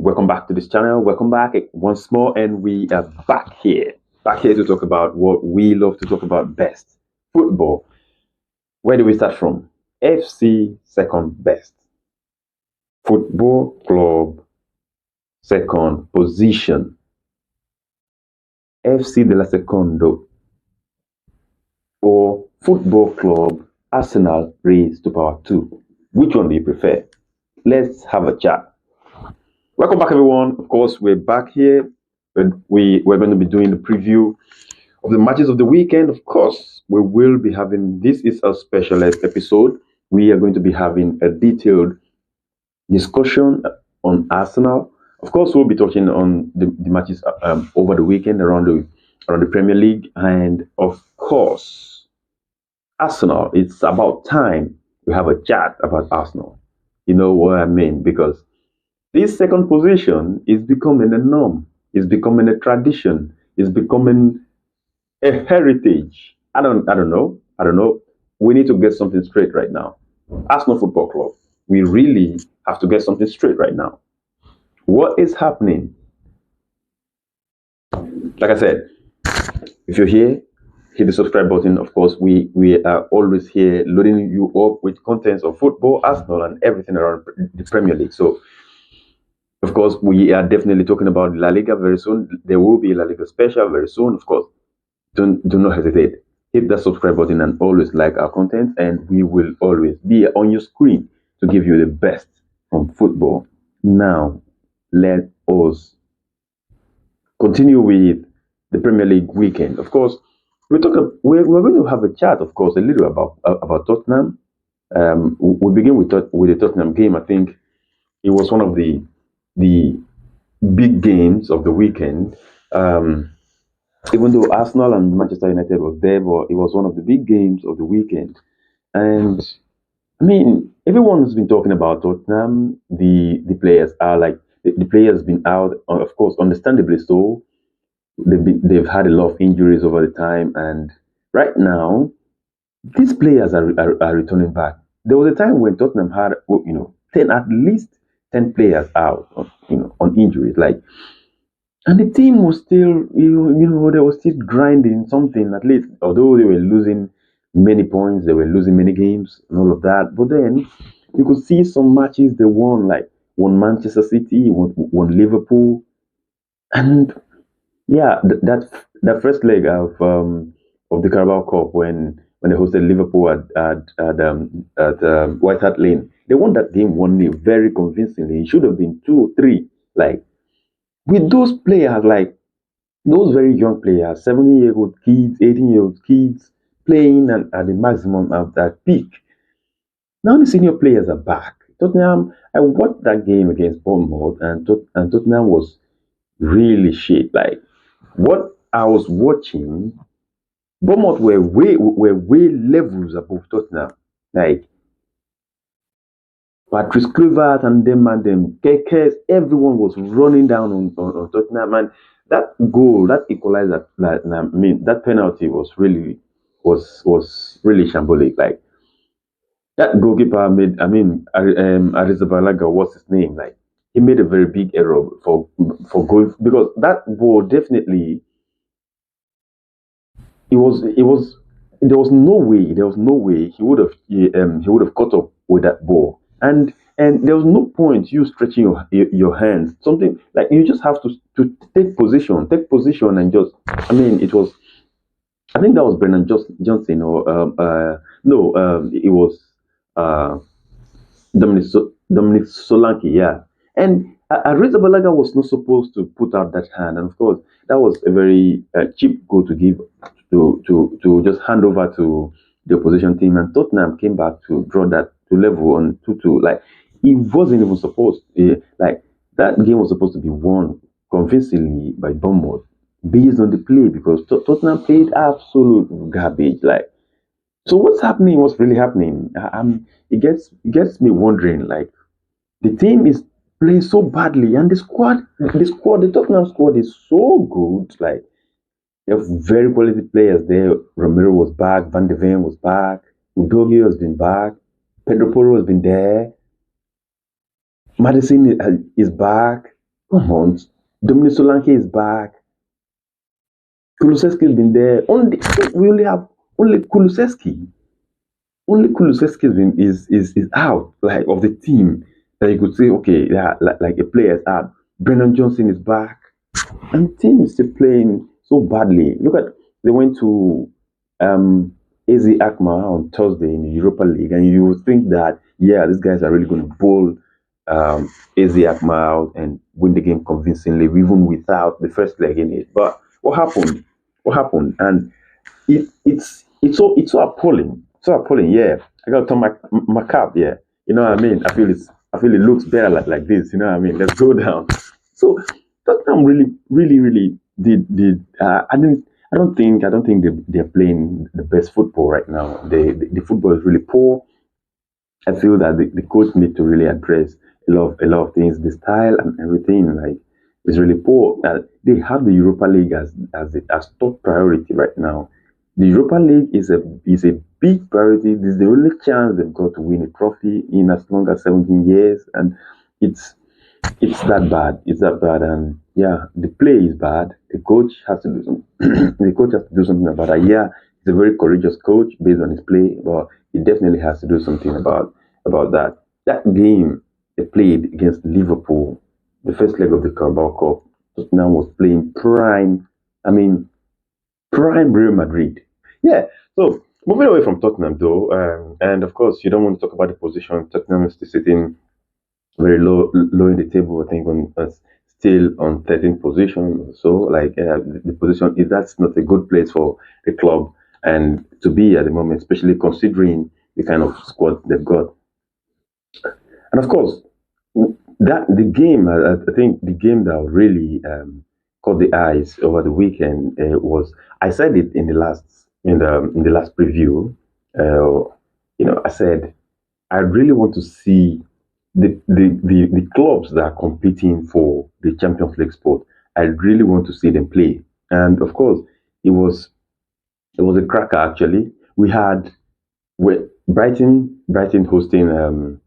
Welcome back to this channel. Welcome back once more, and we are back here to talk about what we love to talk about best: football. Where do we start from? FC second best. Football club second position. FC de la Secondo or football club Arsenal raised to power 2. Which one do you prefer? Let's have a chat. Welcome back, everyone. Of course, we're back here. We're going to be doing the preview of the matches of the weekend. Of course, we will be having, this is a specialized episode. We are going to be having a detailed discussion on Arsenal. Of course, we'll be touching on the matches over the weekend around the Premier League. And of course, Arsenal. It's about time we have a chat about Arsenal. You know what I mean? Because this second position is becoming a norm. It's becoming a tradition. It's becoming a heritage. I don't know. We need to get something straight right now. Arsenal Football Club. We really have to get something straight right now. What is happening? Like I said, if you're here, hit the subscribe button. Of course, we are always here loading you up with contents of football, Arsenal, and everything around the Premier League. So, of course, we are definitely talking about La Liga very soon. There will be a La Liga special very soon. Of course, do not hesitate. Hit that subscribe button and always like our content, and we will always be on your screen to give you the best from football. Now, let us continue with the Premier League weekend. Of course, we're going to have a chat, of course, a little about Tottenham. We begin with the Tottenham game. I think it was one of the big games of the weekend. Even though Arsenal and Manchester United was there, but it was one of the big games of the weekend. And I mean, everyone's been talking about Tottenham. The players are like the players been out, of course, understandably so. They've had a lot of injuries over the time, and right now these players are returning back. There was a time when Tottenham had at least 10 players out on injuries, and the team was still they were still grinding something, at least, although they were losing many points, they were losing many games and all of that. But then you could see some matches they won, like won Manchester City, won Liverpool, and yeah, that first leg of the Carabao Cup when they hosted Liverpool at White Hart Lane, they won that game 1-0 very convincingly. It should have been 2-3. Like, with those players, like those very young players, 17-year-old kids, 18-year-old kids, playing at the maximum of that peak. Now the senior players are back. Tottenham, I watched that game against Bournemouth, and Tottenham was really shit. Like, what I was watching, Bournemouth were way levels above Tottenham. Like, Patrice Kluivert and them, Kekes, everyone was running down on Tottenham, and that goal, that equalizer, that penalty was really shambolic. Like, that goalkeeper made, Arrizabalaga, what's his name? Like, he made a very big error for going, because that ball definitely, there was no way he would have caught up with that ball, and there was no point you stretching your hands. Something like, you just have to take position, and just, I think that was Brennan Johnson, or it was Dominic Solanke, yeah. And Arrizabalaga was not supposed to put out that hand, and of course that was a very cheap goal to give, to just hand over to the opposition team, and Tottenham came back to draw that to level on 2-2. Like, it wasn't even supposed like, that game was supposed to be won convincingly by Bournemouth based on the play, because Tottenham played absolute garbage. Like, so what's happening? What's really happening? It gets me wondering. Like, the team is playing so badly, and the Tottenham squad is so good. Like, they have very quality players there. Romero was back, Van de Ven was back, Udogie has been back, Pedro Porro has been there, Madison is back. Come on, Dominic Solanke is back. Kulusevski's been there. Only we only have only Kulusevski. Only Kulusevski is out like of the team that you could say okay, yeah, like a player is out. Brennan Johnson is back, and the team is still playing so badly. Look at they went to AZ Akma on Thursday in the Europa League, and you would think that yeah, these guys are really going to bowl AZ Akma out and win the game convincingly, even without the first leg in it. But what happened? What happened? And it's so appalling. So appalling. Yeah, I got to turn my cap. Yeah, you know what I mean. I feel it looks better like this. You know what I mean. Let's go down. So Tottenham really did. I don't think they're playing the best football right now. The football is really poor. I feel that the coach need to really address a lot of things. The style and everything like is really poor. They have the Europa League as top priority right now. The Europa League is a big priority. This is the only chance they've got to win a trophy in as long as 17 years, and it's it's that bad. It's that bad, and yeah, the play is bad. The coach has to do something. The coach has to do something about that. Yeah, he's a very courageous coach based on his play, but he definitely has to do something about that. That game they played against Liverpool, the first leg of the Carabao Cup. Tottenham was playing prime. I mean, prime Real Madrid. Yeah. So moving away from Tottenham though, and of course you don't want to talk about the position. Tottenham is still sitting very low in the table. I think on still on 13th position. So like the position is that's not a good place for the club and to be at the moment, especially considering the kind of squad they've got. And of course, that the game I think the game that really caught the eyes over the weekend was I said it in the last preview. I said I really want to see the clubs that are competing for the Champions League spot. I really want to see them play. And of course, it was it was a cracker actually. We had Brighton hosting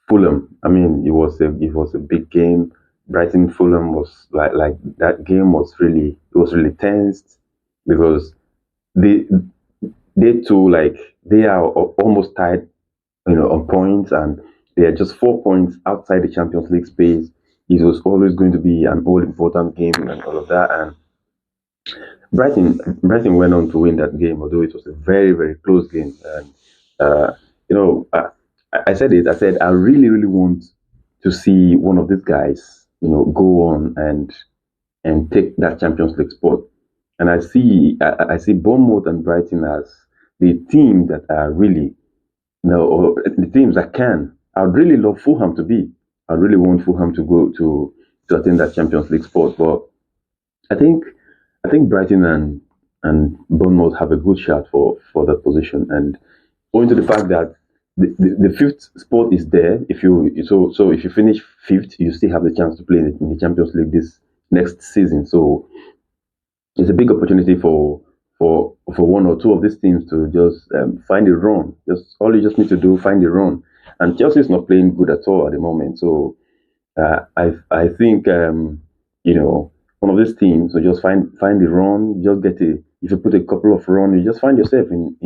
Fulham. I mean, it was a big game. Brighton Fulham was like that game was really tense because they they two like they are almost tied on points, and they are just 4 points outside the Champions League space. It was always going to be an all important game and all of that. And Brighton went on to win that game, although it was a very close game. And uh, you know, I said it. I said I really want to see one of these guys, go on and take that Champions League spot. And I see Bournemouth and Brighton as the team that are really no, or the teams that can. I'd really love Fulham to be. I really want Fulham to go to attain that Champions League spot. But I think I think Brighton and Bournemouth have a good shot for that position. And owing to the fact that the fifth spot is there, if you finish fifth, you still have the chance to play in the Champions League this next season. So it's a big opportunity for one or two of these teams to just find a run. Just all you just need to do find a run. And Chelsea is not playing good at all at the moment. So I think one of these teams will just find the run. Just get a if you put a couple of run, you just find yourself in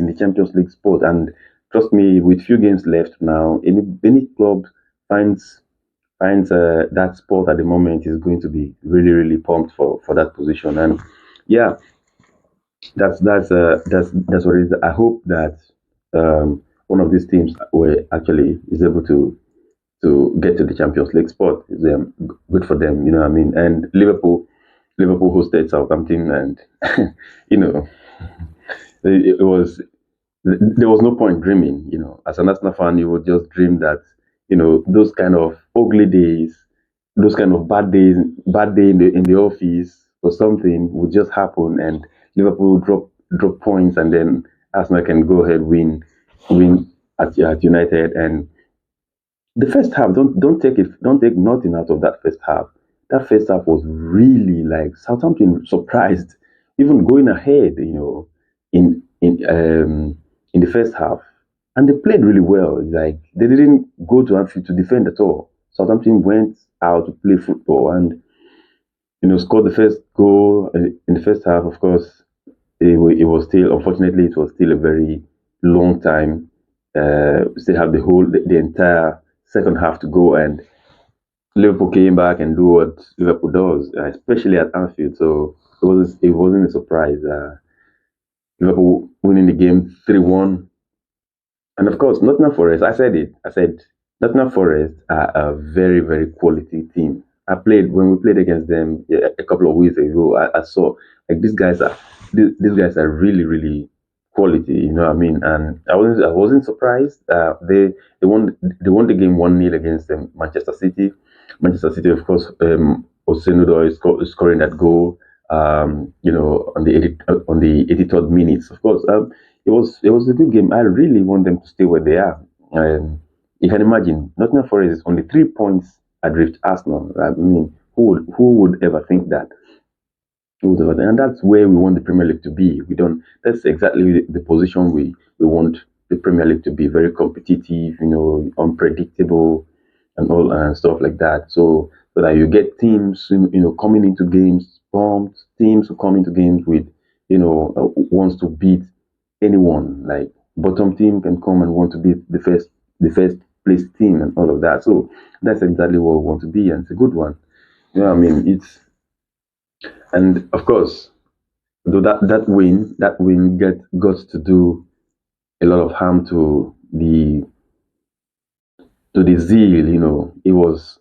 the Champions League spot. And trust me, with few games left now, any club finds that spot at the moment is going to be really pumped for that position. And yeah, that's what it is. I hope that one of these teams will actually is able to get to the Champions League spot. Is good for them, you know what I mean? And Liverpool hosted Southampton, and you know it was there was no point dreaming. As an Arsenal fan, you would just dream that those kind of ugly days, those kind of bad day in the office or something would just happen, and Liverpool drop points, and then Arsenal can go ahead win at United. And the first half, don't take nothing out of that first half. That first half was really like Southampton surprised, even going ahead, in the first half, and they played really well. Like they didn't go to Anfield to defend at all. Southampton went how to play football, and scored the first goal in the first half. Of course, it was still, unfortunately, it was still a very long time. We still have the entire second half to go, and Liverpool came back and do what Liverpool does, especially at Anfield. So it wasn't a surprise. Liverpool winning the game 3-1. And of course, Nottingham Forest, I said it. I said Nottingham Forest are a very, very quality team. When we played against them, yeah, a couple of weeks ago. I saw like these guys are really, really quality. You know what I mean? And I wasn't surprised. They won the game 1-0 against Manchester City. Manchester City, of course, Osenudo is scoring that goal. On the 83rd minutes, of course. It was a good game. I really want them to stay where they are. You can imagine, Nottingham Forest is only 3 points adrift Arsenal. I mean, who would ever think that? And that's where we want the Premier League to be. We don't. That's exactly the position we want the Premier League to be. Very competitive, unpredictable, and all and stuff like that. So that you get teams, coming into games pumped. Teams who come into games with, wants to beat anyone. Like bottom team can come and want to beat the first place team and all of that. So that's exactly what we want to be, and it's a good one. I mean, and of course, though that win got to do a lot of harm to the zeal. It was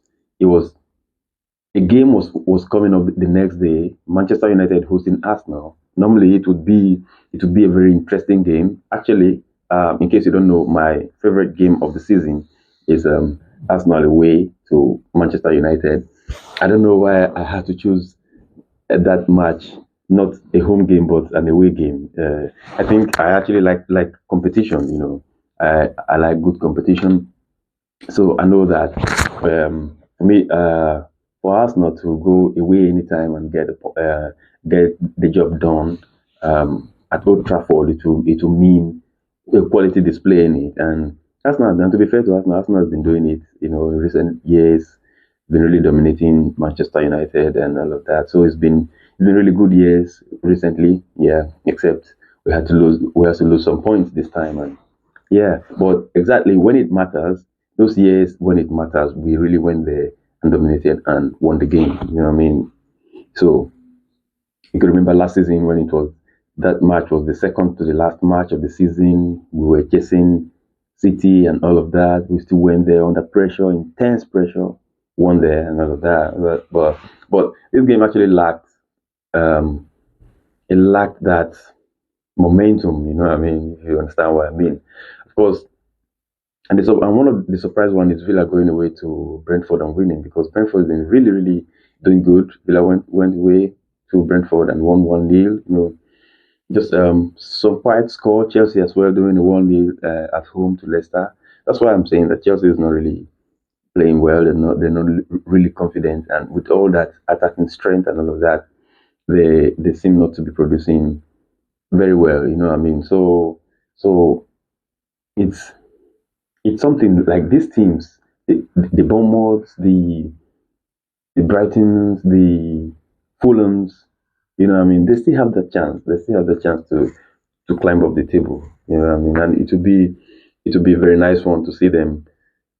a game was coming up the next day. Manchester United hosting Arsenal. Normally, it would be a very interesting game. Actually, in case you don't know, my favorite game of the season is Arsenal away to Manchester United. I don't know why I had to choose that match, not a home game but an away game. I think I actually like competition. I like good competition. So I know that for us not to go away anytime and get the job done at Old Trafford, it will mean a quality display in it. And Arsenal, and to be fair to Arsenal has been doing it, in recent years, been really dominating Manchester United and all of that. So it's been really good years recently, yeah. Except we had to lose some points this time, and yeah, but exactly when it matters, those years when it matters, we really went there and dominated and won the game. You know what I mean? So you could remember last season when it was that match was the second to the last match of the season. We were chasing City and all of that. We still went there under pressure, intense pressure, won there and all of that. But this game actually um lacked that momentum. You know what I mean? If you understand what I mean. Of course, and one of the surprise one is Villa going away to Brentford and winning, because Brentford has been really, really doing good. Villa went away to Brentford and won 1-0. Just some quiet score. Chelsea as well doing a 1-0 at home to Leicester. That's why I'm saying that Chelsea is not really playing well. They're not really confident, and with all that attacking strength and all of that, they seem not to be producing very well. You know what I mean? So it's it's something like these teams, the Bournemouths, the Brightons, the Fulhams. You know what I mean? They still have the chance. They still have the chance to climb up the table. You know what I mean? And it would be a very nice one to see them,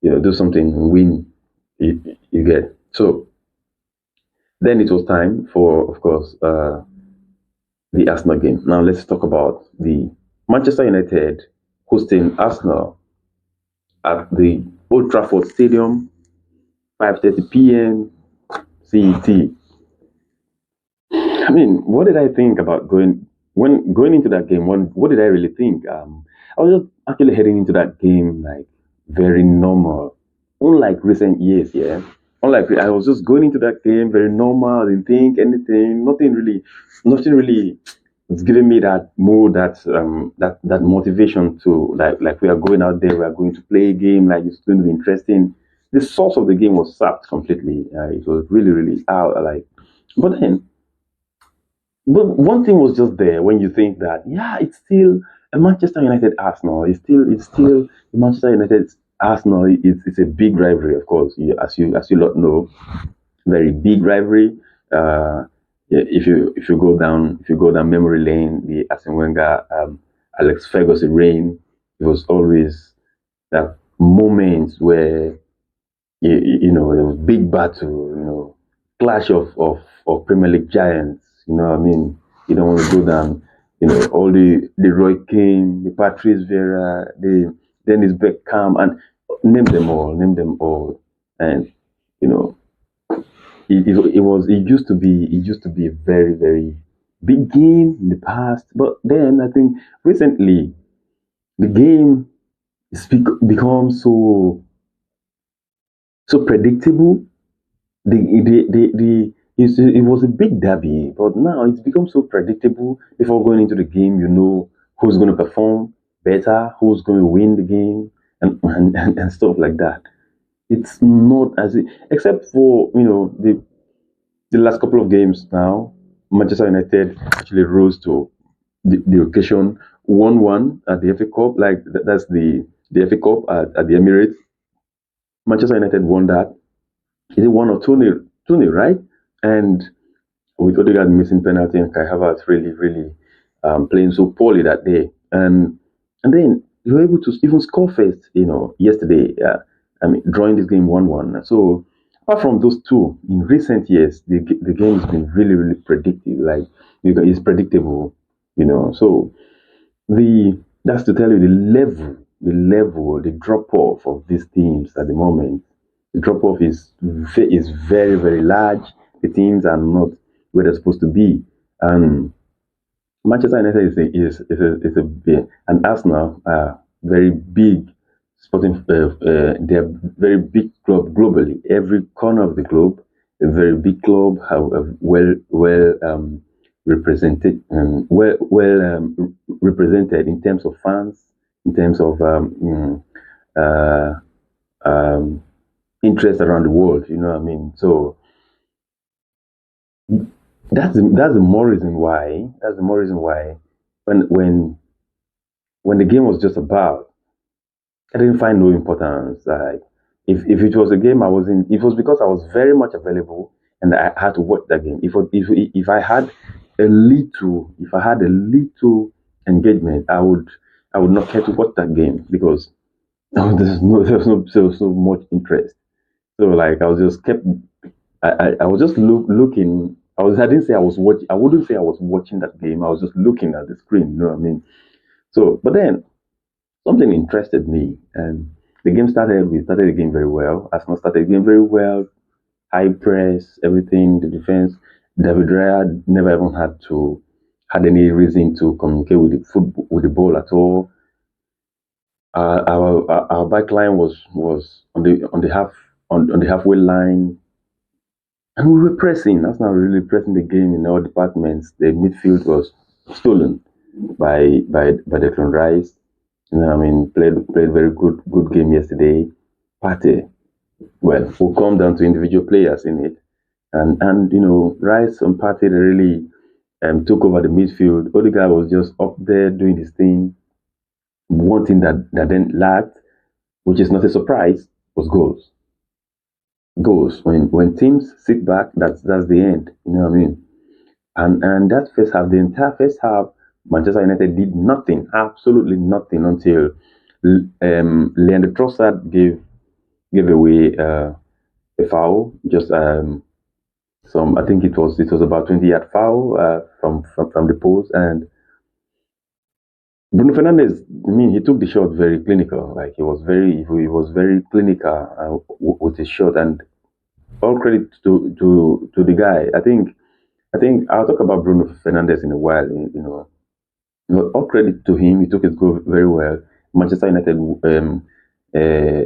do something and win. You get. So then it was time for, of course, the Arsenal game. Now let's talk about the Manchester United hosting Arsenal at the Old Trafford Stadium, 5:30 p.m. CET. I mean, what did I think about going into that game? What did I really think? I was just actually heading into that game like very normal, unlike recent years. Yeah, unlike I was just going into that game very normal. I didn't think anything, nothing really. It's giving me that mood, that motivation to like we are going out there, we are going to play a game, like it's going to be interesting. The source of the game was sapped completely. It was really, really out. But then but one thing was just there when you think that, yeah, it's still a Manchester United Arsenal. It's still the Manchester United Arsenal, it's a big rivalry, of course. As you lot know, very big rivalry. Yeah, if you go down memory lane, the Arsene Wenger, Alex Ferguson reign, it was always that moments where there was big battle, clash of Premier League giants. You know what I mean? You don't want to go down, all the Roy Keane, the Patrice Vieira, the Dennis Beckham, and name them all. And you know, it used to be a very, very big game in the past. But then I think recently the game is become so predictable. It was a big derby, but now it's become so predictable. Before going into the game, you know who's going to perform better, who's going to win the game, and stuff like that. It's not except for the last couple of games now. Manchester United actually rose to the occasion, 1-1 at the FA Cup. Like that's the FA Cup at the Emirates. Manchester United won that. Is it 1 or 2-0? 2-0, right? And with Odegaard missing penalty and Kai Havertz really, really playing so poorly that day. And then you were able to even score first, yesterday. Drawing this game 1-1. So apart from those two, in recent years, the game has been really, really predictive. Like it's predictable, So the that's to tell you the drop off of these teams at the moment. The drop off is very, very large. The teams are not where they're supposed to be. And Manchester United and Arsenal are very big sporting. They're very big club globally. Every corner of the globe, a very big club, have well represented represented in terms of fans, in terms of uh, um, interest around the world. You know what I mean? So that's the more reason why. That's the more reason why when when when the game was just about, I didn't find no importance. Like if it was a game I was in, it was because I was very much available and I had to watch that game. If I had if I had a little engagement, I would not care to watch that game because there was no much interest. So like I was just kept I was just looking. I didn't say I was watching. I wouldn't say I was watching that game. I was just looking at the screen. You know what I mean? So, but then something interested me, and the game started. We started the game very well. Arsenal started the game very well. High press, everything. The defense. David Raya never even had any reason to communicate with the ball at all. Our back line was on the halfway line. And we were pressing. That's not really pressing the game in all departments. The midfield was stolen by Declan Rice. Played very good game yesterday. Partey, well, we'll come down to individual players in it, and Rice and Partey they really took over the midfield. Odegaard was just up there doing his thing. One thing that then lacked, which is not a surprise, was goals. Goals. When teams sit back, that's the end. You know what I mean? And that first half, the entire first half, Manchester United did nothing, absolutely nothing until Leandro Trossard gave away a foul. Just I think it was about 20-yard foul from the post, and Bruno Fernandes. I mean, he took the shot very clinical. Like he was very clinical with his shot, and all credit to the guy. I think I'll talk about Bruno Fernandes in a while. All credit to him. He took his goal very well. Manchester United uh,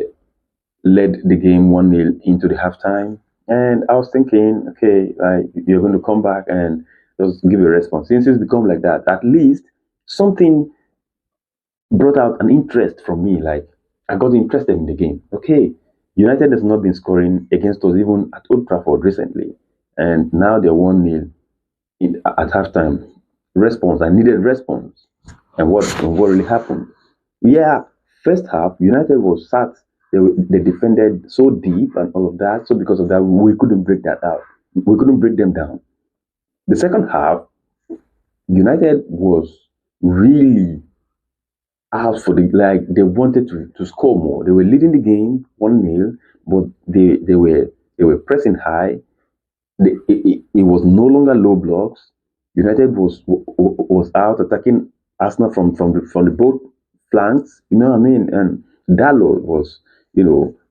led the game 1-0 into the halftime. And I was thinking, okay, like you're going to come back and just give a response. Since it's become like that, at least something brought out an interest from me. Like I got interested in the game. Okay, United has not been scoring against us even at Old Trafford recently. And now they're 1-0 at halftime. Response. I needed response. And what really happened? Yeah, first half United was sat They defended so deep and all of that. So because of that, we couldn't break that out. We couldn't break them down. The second half, United was really out for the like they wanted to score more. They were leading the game 1-0, but they were pressing high. It was no longer low blocks. United was out attacking Arsenal from the both flanks. You know what I mean? And Dalot was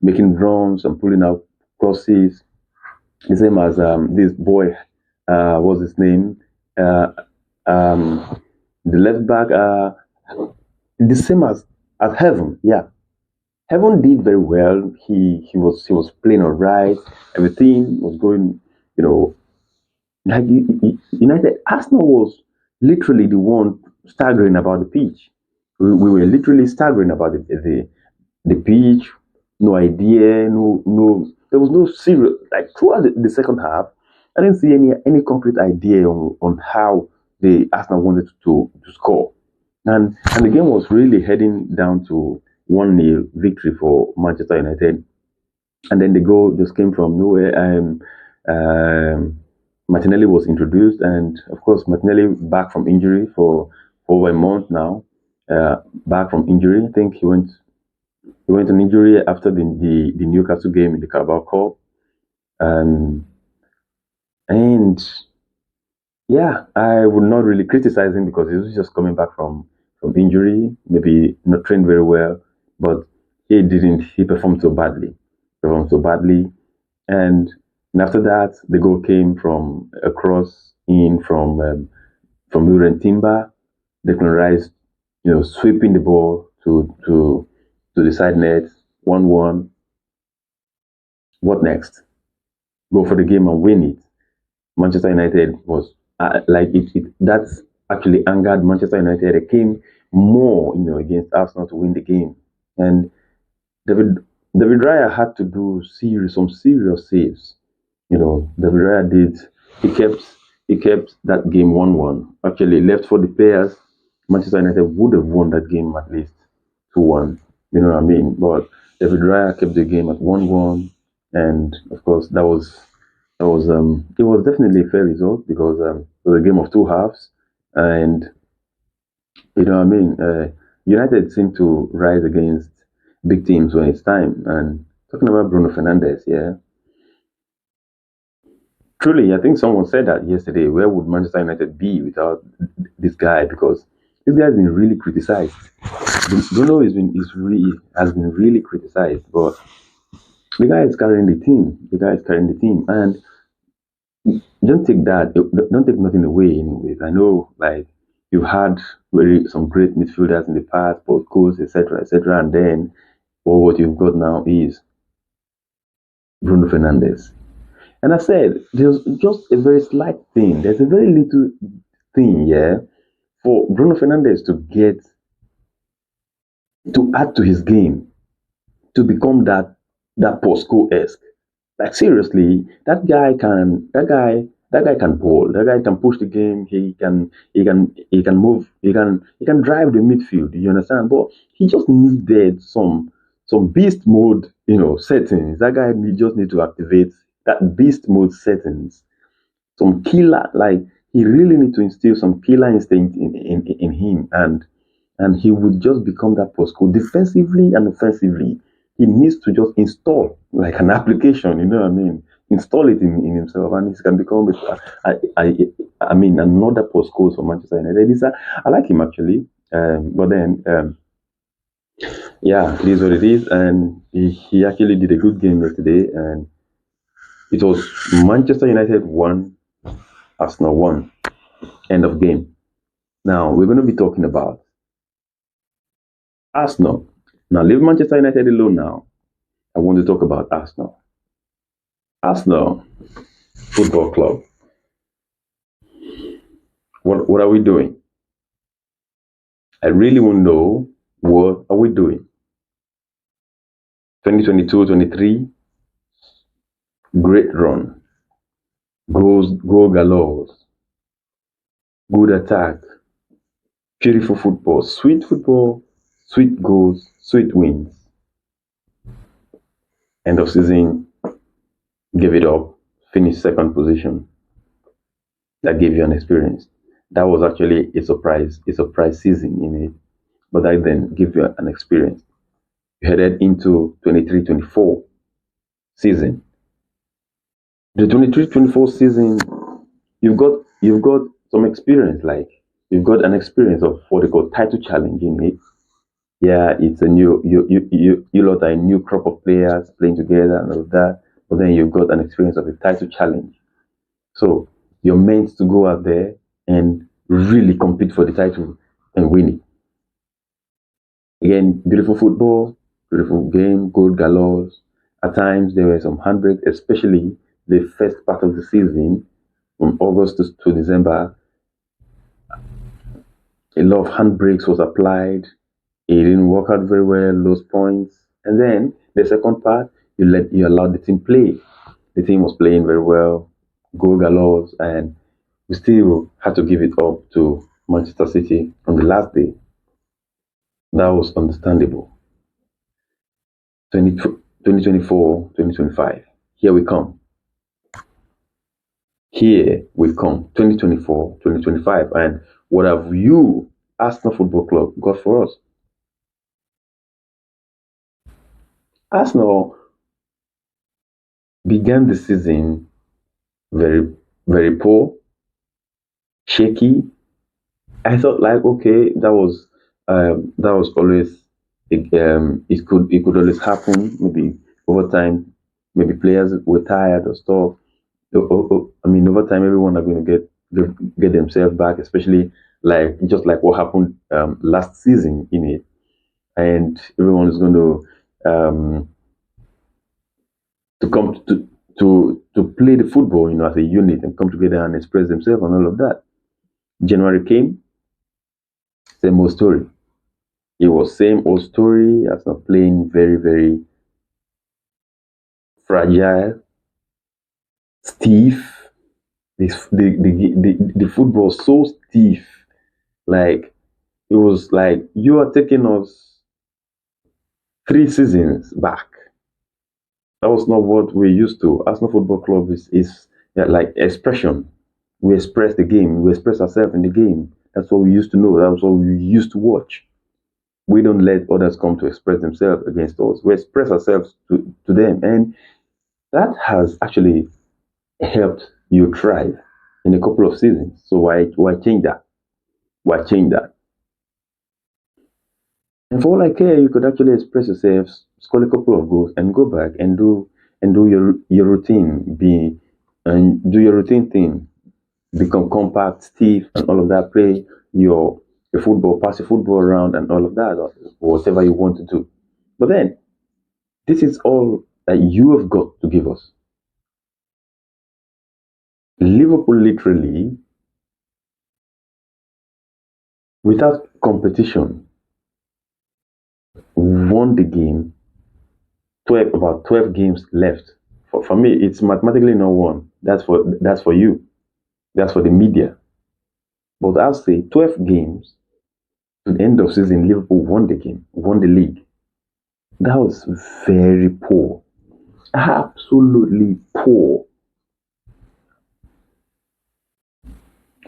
making runs and pulling out crosses. The same as this boy, what's his name? Uh, the left back. The same as Heaven. Yeah, Heaven did very well. He was playing all right. Everything was going, you know, like United. Arsenal was literally the one staggering about the pitch. We were literally staggering about the pitch. No idea. No. There was no serious like throughout the second half. I didn't see any concrete idea on how the Arsenal wanted to score. And the game was really heading down to 1-0 victory for Manchester United. And then the goal just came from nowhere. Martinelli was introduced, and of course, Martinelli back from injury for over a month now. Back from injury, I think he went on injury after the Newcastle game in the Carabao Cup. Um, and yeah, I would not really criticize him because he was just coming back from injury, maybe not trained very well, but he didn't. He performed so badly, and after that, the goal came from a cross in from Muren Timber. Declan Rice, sweeping the ball to the side net, 1-1. What next? Go for the game and win it. Manchester United was like it. That's actually angered Manchester United. They came more, against Arsenal to win the game, and David David Raya had to do some serious saves. David Raya did. He kept he kept that game 1-1. Actually, left for the players, Manchester United would have won that game at least 2-1. You know what I mean? But David Raya kept the game at 1-1, and of course it was definitely a fair result because it was a game of two halves, and you know what I mean. United seem to rise against big teams when it's time. And talking about Bruno Fernandes, yeah, truly, I think someone said that yesterday. Where would Manchester United be without this guy? Because this guy has been really criticized. Bruno has been really criticized, but the guy is carrying the team. The guy is carrying the team, and don't take nothing away. Anyways, I know like you've had some great midfielders in the past, Paul Scholes, etc., etc., and then what you've got now is Bruno Fernandes. And I said there's just a very slight thing. There's a very little thing, yeah, for Bruno Fernandes to add to his game to become that Posco esque. Like seriously, that guy can ball. That guy can push the game. He can move. He can drive the midfield. You understand? But he just needed some beast mode, settings. That guy just need to activate that beast mode settings. Some killer, like he really need to instill some killer instinct in him, and he would just become that postcode defensively and offensively. He needs to just install like an application, you know what I mean? Install it in himself, and he can become I mean another postcode for Manchester United. I like him actually, but then yeah, it is what it is, and he actually did a good game yesterday, and it was Manchester United 1, Arsenal 1, end of game. Now we're going to be talking about Arsenal. Now leave Manchester United alone now. I want to talk about Arsenal. Arsenal Football Club. What are we doing? I really want to know, what are we doing? 2022-23, great run. Goal galore. Good attack. Beautiful football. Sweet goals, sweet wins. End of season, gave it up, finished second position. That gave you an experience. That was actually a surprise season in it. But that then gave you an experience. You headed into 23-24 season. The 23-24 season, you've got some experience, like you've got an experience of what they call title challenge in it. Yeah, it's a new you lot are a new crop of players playing together and all of that. But then you've got an experience of a title challenge. So you're meant to go out there and really compete for the title and win it. Again, beautiful football, beautiful game, goal galore. At times there were some handbrakes, especially the first part of the season from August to December. A lot of handbrakes was applied. It didn't work out very well, lost points. And then the second part, you allowed the team play. The team was playing very well, goal galore, and we still had to give it up to Manchester City on the last day. That was understandable. 2024, 2025. Here we come. Here we come. 2024, 2025. And what have you, Arsenal Football Club, got for us? Arsenal began the season very, very poor, shaky. I thought like, okay, that was always it could always happen. Maybe over time, maybe players were tired or stuff. I mean, over time, everyone are going to get themselves back, especially like just like what happened last season in it, and everyone is going to come to play the football, as a unit and come together and express themselves and all of that. January came, same old story. It was same old story. As not playing very very fragile, stiff. The football was so stiff, like it was like you are taking us 3 seasons back. That was not what we're used to. Arsenal Football Club is yeah, like expression. We express the game. We express ourselves in the game. That's what we used to know. That's what we used to watch. We don't let others come to express themselves against us. We express ourselves to them. And that has actually helped you thrive in a couple of seasons. So why change that? Why change that? And for all I care, you could actually express yourself, score a couple of goals, and go back and do your routine. Do your routine thing. Become compact, stiff, and all of that. Play your football, pass your football around, and all of that, or whatever you want to do. But then this is all that you have got to give us. Liverpool literally, without competition, won the game. About 12 games left. For me, it's mathematically not won. That's for you. That's for the media. But I'll say 12 games to the end of season, Liverpool won the game, won the league. That was very poor. Absolutely poor.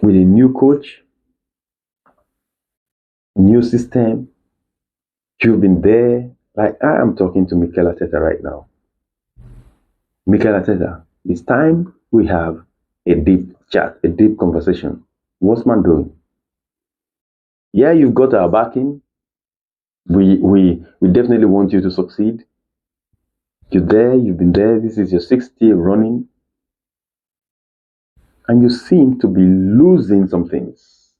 With a new coach, new system, you've been there. Like I am talking to Mikel Arteta right now. Mikel Arteta, it's time we have a deep chat, a deep conversation. What's man doing? Yeah, you've got our backing. We definitely want you to succeed. You're there, you've been there. This is your 6th year running. And you seem to be losing some things.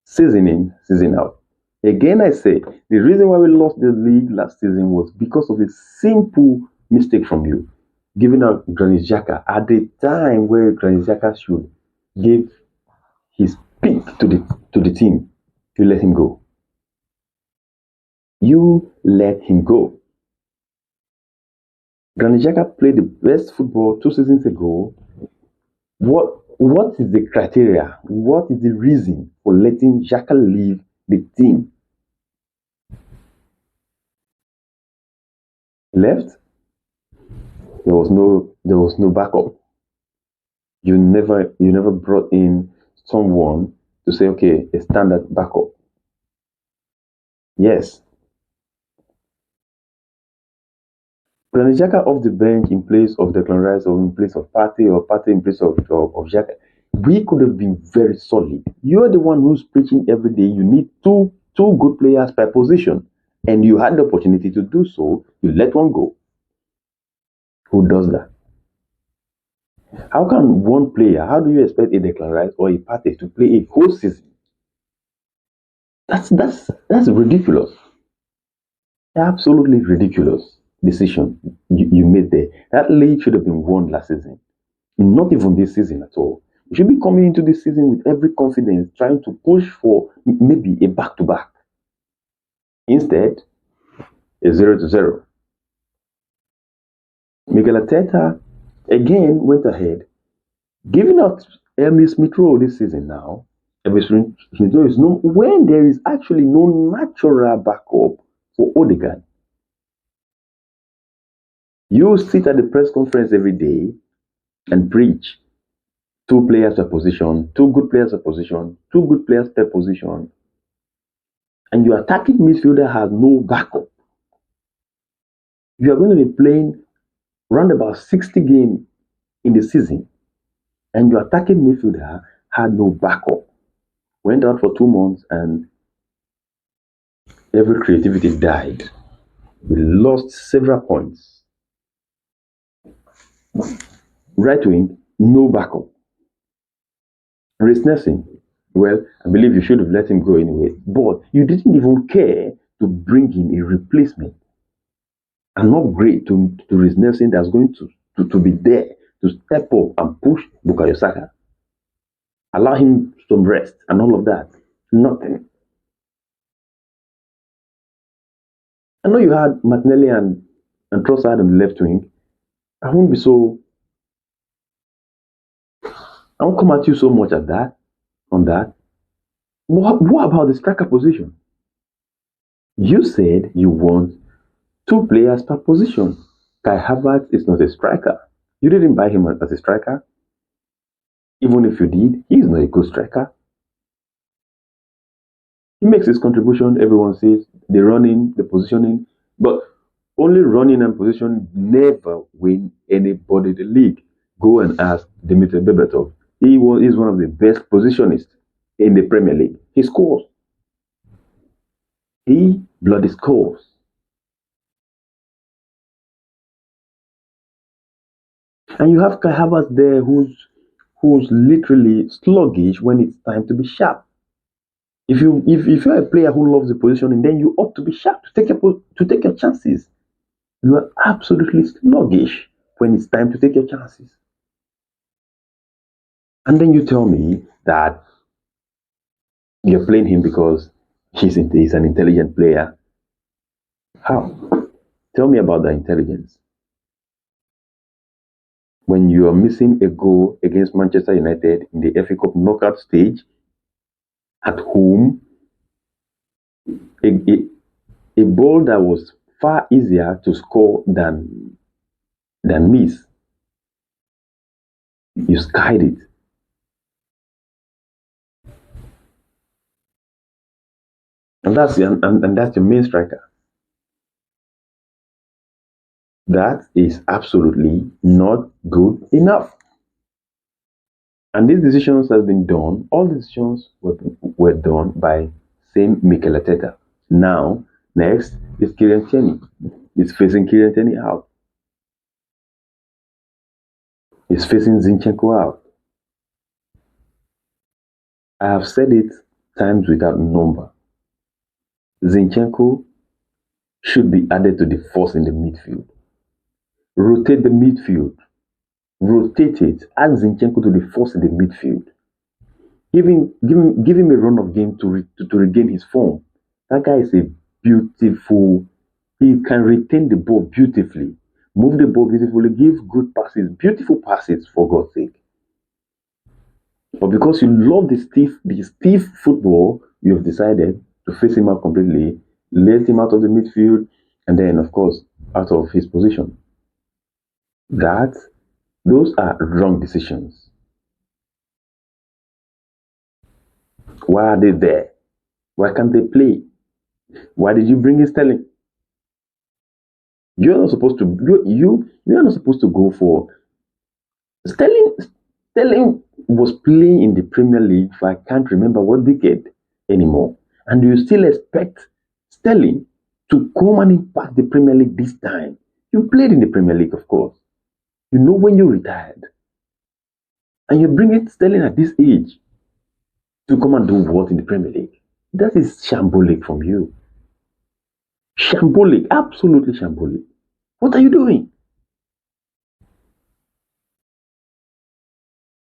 Season in, season out. Again, I say the reason why we lost the league last season was because of a simple mistake from you. Giving out Granit Xhaka at the time where Granit Xhaka should give his pick to the team. You let him go. You let him go. Granit Xhaka played the best football 2 seasons ago. What is the criteria? What is the reason for letting Xhaka leave the team? Left. There was no backup. You never brought in someone to say, okay, a standard backup. Yes, Granit Xhaka off the bench in place of Declan Rice or in place of Partey or Partey in place of Xhaka. We could have been very solid. You're the one who's preaching every day. You need two good players per position, and you had the opportunity to do so. You let one go. Who does that? How can one player? How do you expect a Declan Rice or a Partey to play a whole season? That's ridiculous. Absolutely ridiculous decision you made there. That league should have been won last season. Not even this season at all. We should be coming into this season with every confidence, trying to push for maybe a back to back. Instead, a 0-0. Miguel Arteta again went ahead, giving out Emil Smith Rowe this season now. Emil Smith Rowe is no when there is actually no natural backup for Odegaard. You sit at the press conference every day and preach two players per position, two good players per position, two good players per position, and your attacking midfielder has no backup. You are going to be playing around about 60 games in the season, and your attacking midfielder had no backup. Went out for 2 months, and every creativity died. We lost several points. Right wing, no backup. Reece Nelson, well, I believe you should have let him go anyway, but you didn't even care to bring in a replacement, an upgrade to Reece Nelson that's going to be there to step up and push Bukayo Saka. Allow him some rest and all of that. Nothing. I know you had Martinelli and Trossard on the left wing. I won't be so. I won't come at you so much at that. On that. What about the striker position? You said you want two players per position. Kai Havertz is not a striker. You didn't buy him as a striker. Even if you did, he is not a good striker. He makes his contribution, everyone says, the running, the positioning, but only running and position never win anybody the league. Go and ask Dimitri Berbatov. He's one of the best positionists in the Premier League. He scores. He bloody scores. And you have Kai Havertz there who's literally sluggish when it's time to be sharp. If you're a player who loves the positioning, then you ought to be sharp to take your chances. You are absolutely sluggish when it's time to take your chances. And then you tell me that you're playing him because he's an intelligent player. How? Tell me about the intelligence. When you are missing a goal against Manchester United in the FA Cup knockout stage at home, a ball that was far easier to score than miss, you skied it. And that's your main striker. That is absolutely not good enough. And these decisions has been done. All the decisions were done by same Mikel Arteta. Now, next is Kieran Tierney. He's facing Kieran Tierney out. He's facing Zinchenko out. I have said it times without number. Zinchenko should be added to the force in the midfield. Rotate the midfield. Rotate it. Add Zinchenko to the force in the midfield. Give him a run of game to regain his form. That guy is a beautiful. He can retain the ball beautifully, move the ball beautifully, give good passes, beautiful passes for God's sake. But because you love the stiff football, you have decided to face him out completely, let him out of the midfield, and then of course out of his position. That those are wrong decisions. Why are they there? Why can't they play? Why did you bring in Sterling? You're not supposed to you are not supposed to go for Sterling. Sterling was playing in the Premier League for I can't remember what decade anymore. And you still expect Sterling to come and impact the Premier League this time. You played in the Premier League, of course. You know when you retired. And you're bringing Sterling at this age to come and do what in the Premier League? That is shambolic from you. Shambolic, absolutely shambolic. What are you doing?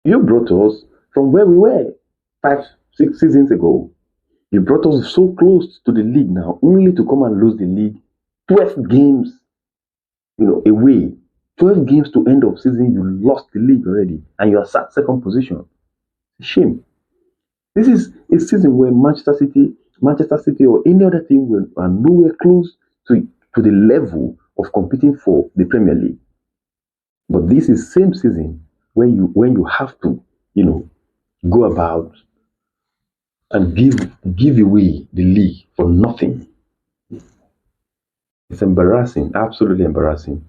You brought us from where we were 5, 6 seasons ago. You brought us so close to the league now, only to come and lose the league 12 games, away. 12 games to end of season, you lost the league already, and you are sat second position. Shame. This is a season where Manchester City, or any other team are nowhere close to the level of competing for the Premier League. But this is same season when you have to, go about and give away the league for nothing. It's embarrassing, absolutely embarrassing.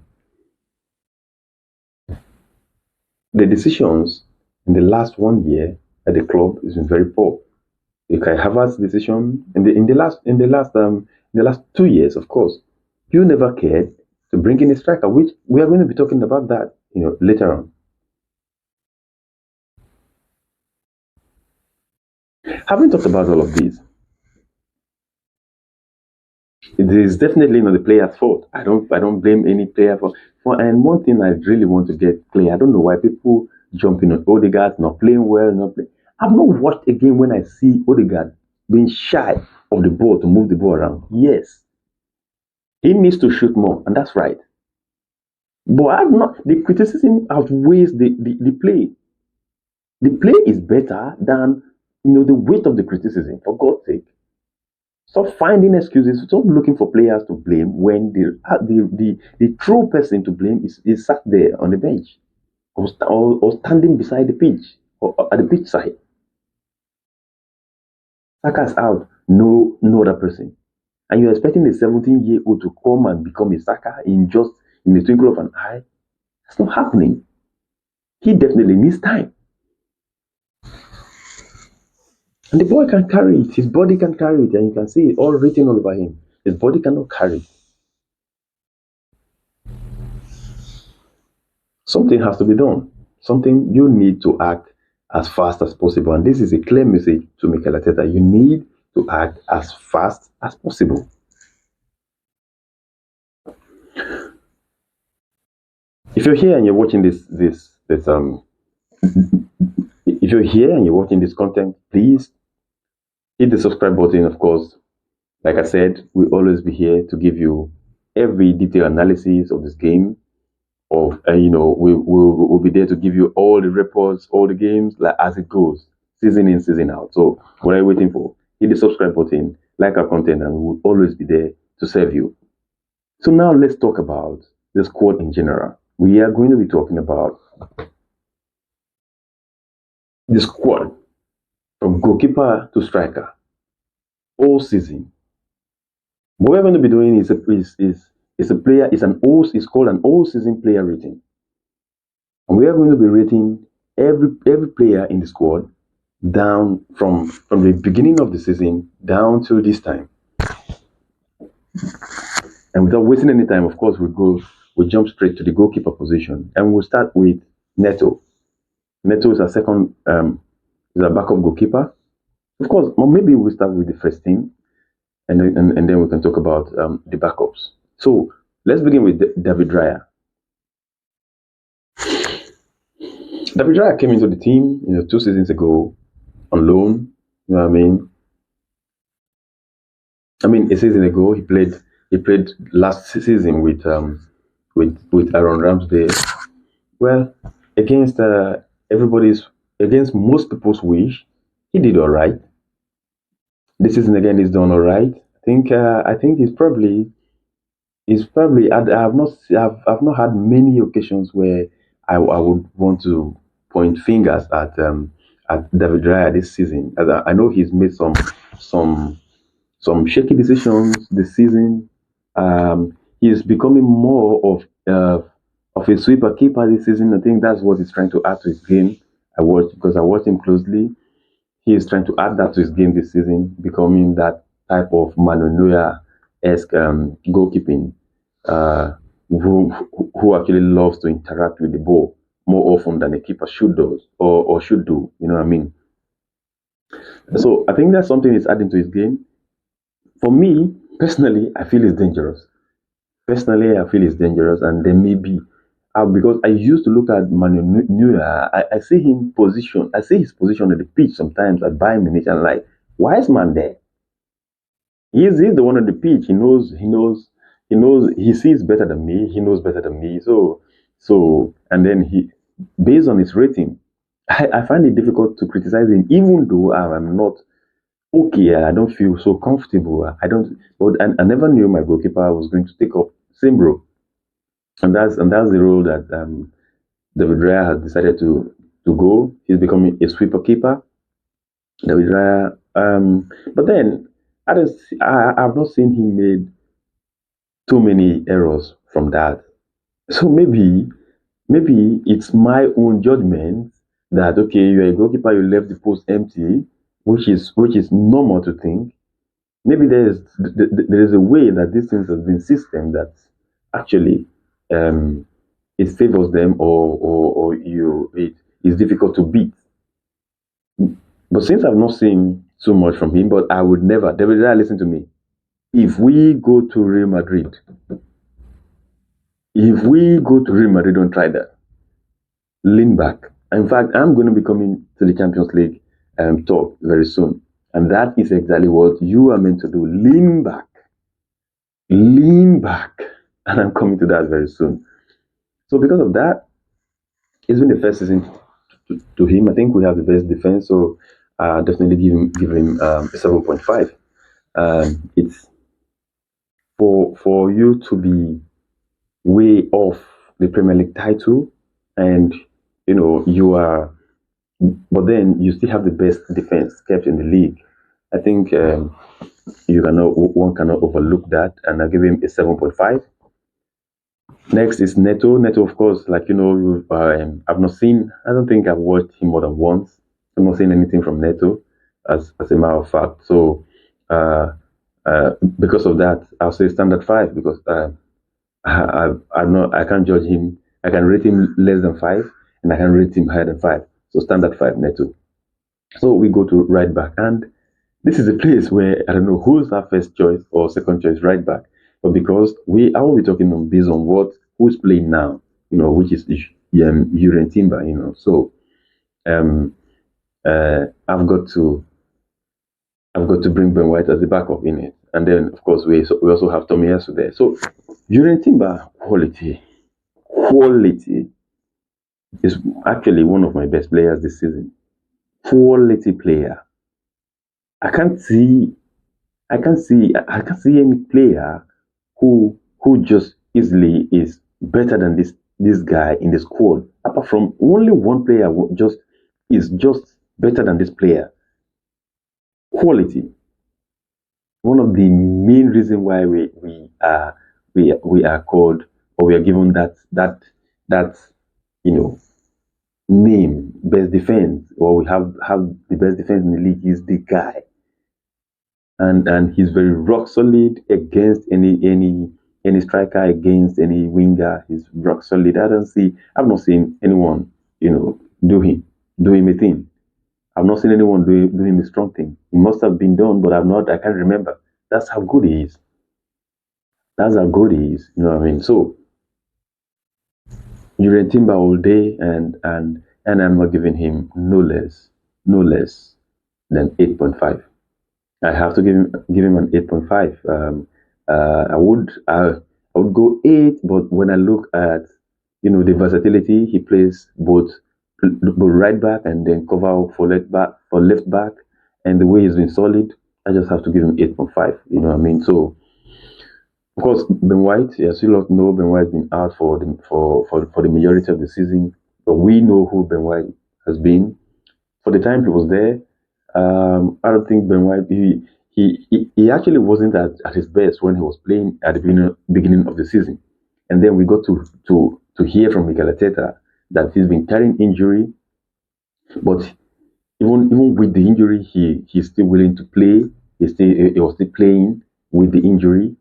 The decisions in the last 1 year at the club has been very poor. The Kai Havertz decision in the last 2 years, of course, you never cared to bring in a striker, which we are going to be talking about that, later on. Having talked about all of these, it is definitely not the player's fault. I don't blame any player for and one thing I really want to get clear. I don't know why people jump in on Odegaard not playing well, not playing. I've not watched a game when I see Odegaard being shy of the ball to move the ball around. Yes, he needs to shoot more, and that's right. But I've not the criticism outweighs the play. The play is better than the weight of the criticism, for God's sake. Stop finding excuses. Stop looking for players to blame when the true person to blame is sat there on the bench, or standing beside the pitch, or at the pitch side. Saka's out, no other person. And you're expecting a 17-year-old to come and become a Saka in the twinkle of an eye? It's not happening. He definitely needs time. And the boy can carry it. His body can carry it. And you can see it all written all over him. His body cannot carry it. Something has to be done. Something you need to act as fast as possible. And this is a clear message to Mikel Arteta. You need to act as fast as possible. If you're here and you're watching this if you're here and you're watching this content, please hit the subscribe button. Of course, like I said, we'll always be here to give you every detailed analysis of this game. We'll be there to give you all the reports, all the games, like as it goes, season in, season out. So what are you waiting for? Hit the subscribe button, like our content, and we'll always be there to serve you. So now let's talk about the squad in general. We are going to be talking about the squad from goalkeeper to striker all season. What we're going to be doing is called an all season player rating. And we are going to be rating every player in the squad down from the beginning of the season down to this time. And without wasting any time, of course, we jump straight to the goalkeeper position, and we'll start with Neto. Neto is our second, is our backup goalkeeper. Of course, or maybe we'll start with the first team, and then we can talk about the backups. So let's begin with David Raya. David Raya came into the team, 2 seasons ago on loan. You know what I mean? A season ago he played last season with Aaron Ramsdale. Well, against against most people's wish, he did all right. This season again, he's done all right. I think he's it's probably I've not had many occasions where I would want to point fingers at David Raya this season. As I know he's made some some shaky decisions this season. He's becoming more of a sweeper keeper this season. I think that's what he's trying to add to his game. I watched him closely. He is trying to add that to his game this season, becoming that type of Manuel esque goalkeeping, uh, who actually loves to interact with the ball more often than a keeper should do or should do. You know what I mean? So I think that's something he's adding to his game. For me personally, I feel it's dangerous. Personally, I feel it's dangerous, and then maybe because I used to look at Manu Neuer, I see him position, I see his position at the pitch sometimes at Bayern Munich, and like, why is man there? He's the one on the pitch. He knows, he sees better than me. He knows better than me. And then based on his rating, I find it difficult to criticize him, even though I'm not okay. I don't feel so comfortable. I don't, but I never knew my goalkeeper was going to take up same role, and that's the role that David Raya has decided to go. He's becoming a sweeper keeper. David Raya, but then I've not seen him made too many errors from that. So maybe it's my own judgment that okay, you're a goalkeeper, you left the post empty, which is normal to think. Maybe there is a way that these things have been system that actually um, it favors them or it is difficult to beat. But since I've not seen so much from him, but I would never, David, listen to me. If we go to Real Madrid, if we go to Real Madrid, don't try that. Lean back. In fact, I'm going to be coming to the Champions League talk very soon. And that is exactly what you are meant to do. Lean back. Lean back. And I'm coming to that very soon. So because of that, it's been the first season to him. I think we have the best defense. So definitely give him a 7.5. It's for you to be way off the Premier League title, and you are, but then you still have the best defense kept in the league. I think you cannot one cannot overlook that, and I give him a 7.5. Next is Neto. Neto, of course, like I've not seen. I don't think I've watched him more than once. I've not seen anything from Neto, as a matter of fact. So uh, because of that, I'll say standard five because I'm not. I can't judge him. I can rate him less than five, and I can rate him higher than five. So standard five, Neto. So we go to right back, and this is a place where I don't know who's our first choice or second choice right back, but because I will be talking on based on who's playing now, which is Uren Timber, So um, I've got to bring Ben White as the backup in it, and then of course we also have Tommy Yasu there. So Uren Timber quality is actually one of my best players this season. Quality player. I can't see I can't see any player who just easily is better than this guy in the squad. Apart from only one player who just better than this player. Quality. One of the main reasons why we are called or we are given that you know name best defense or we have the best defense in the league is the guy, and he's very rock solid against any striker, against any winger. He's rock solid. I've not seen anyone do him a thing. I've not seen anyone do him a strong thing. It must have been done, but I can't remember. That's how good he is. That's how good he is. You know what I mean? So you rate Timber all day, and I'm not giving him no less than 8.5. I have to give him an 8.5. I would go 8, but when I look at the versatility, he plays both right back and then cover for left back, and the way he's been solid, I just have to give him 8.5. You know what I mean? So Of course, Ben White, yes, you lot know Ben White has been out for the majority of the season, but we know who Ben White has been. For the time he was there, I don't think Ben White he actually wasn't at his best when he was playing at the beginning of the season, and then we got to hear from Mikel Arteta that he's been carrying injury, but even with the injury, he's still willing to play. He was still playing with the injury.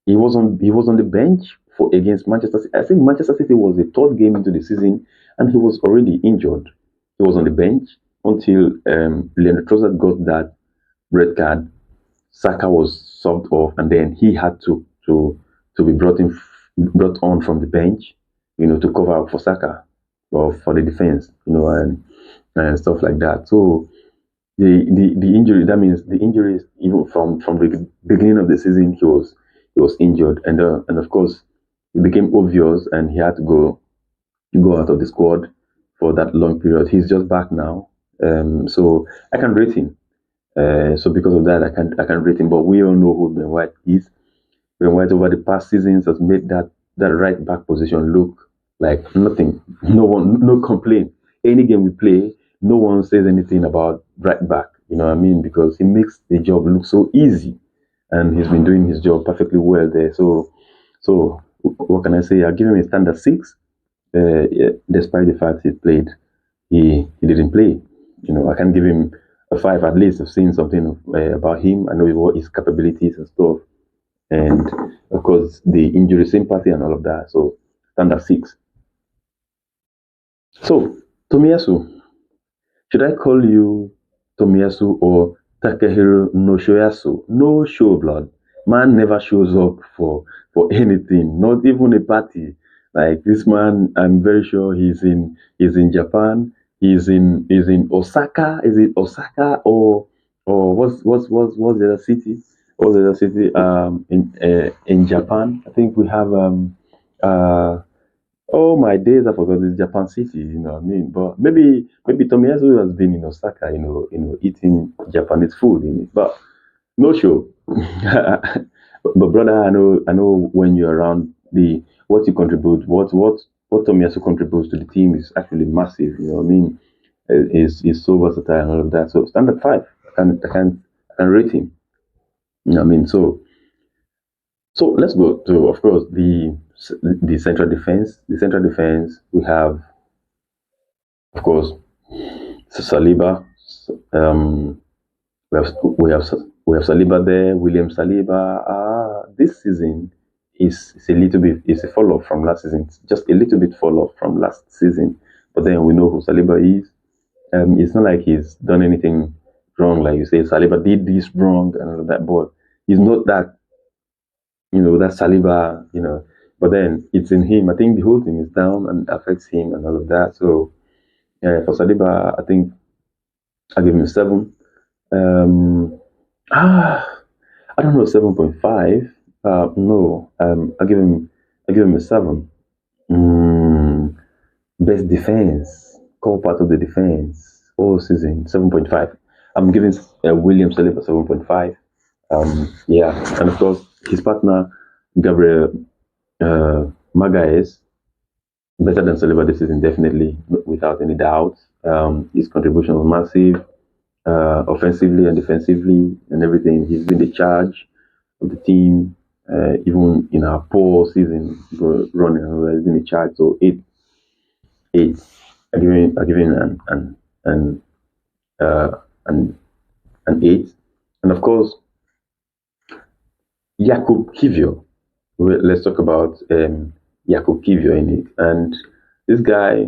He was on the bench for against Manchester City. I think Manchester City was the third game into the season, and he was already injured. He was on the bench until Leandro Trossard got that red card. Saka was subbed off, and then he had to be brought on from the bench, to cover up for Saka or for the defense, and stuff like that. So the injury, that means the injuries, even from the beginning of the season, he was injured, and of course it became obvious, and he had to go out of the squad for that long period. He's just back now, so I can rate him. So because of that, I can rate him. But we all know who Ben White is. Ben White over the past seasons has made that right back position look like nothing. No one, no complaint. Any game we play, no one says anything about right back. You know what I mean? Because he makes the job look so easy, and he's been doing his job perfectly well there. So what can I say? I give him a standard six. Yeah, despite the fact he didn't play. I can give him a five at least. I've seen something about him. I know what his capabilities and stuff, and of course the injury sympathy and all of that. So standard six. So Tomiyasu, should I call you Tomiyasu or Takehiro no Shoyasu? No show blood. Man never shows up for anything, not even a party. Like this man, I'm very sure he's in Japan. He's in Osaka. Is it Osaka or what's the other city? What's the other city? In Japan, I think we have uh oh my days, I forgot this Japan City, what I mean? But maybe Tomiyasu has been in Osaka, eating Japanese food in it. But no show. But brother, I know when you're around the what you contribute, what Tomiyasu contributes to the team is actually massive, you know what I mean? Is so versatile and all of that. So standard five. I can rate him. You know what I mean? So let's go to, of course, the central defense. The central defense, we have, of course, Saliba. Um, we have Saliba there. William Saliba. This season is a little bit is a fall off from last season. Just a little bit fall off from last season. But then we know who Saliba is. It's not like he's done anything wrong. Like you say, Saliba did this wrong and all of that. But he's not that Saliba, but then it's in him. I think the whole thing is down and affects him and all of that. So yeah, for Saliba, I think I give him a seven. Um, ah, I don't know, 7.5. No, I give him a seven. Mm, best defense, core part of the defense all season, 7.5. I'm giving William Saliba 7.5. Yeah, and of course his partner Gabriel Magalhaes better than Saliba this season, definitely, without any doubt. His contribution was massive, offensively and defensively, and everything. He's been the charge of the team, even in our poor season running. He's been in charge. So eight. I give him an uh, an an eight, and of course Jakub Kivio. Let's talk about Jakub Kivio in it, and this guy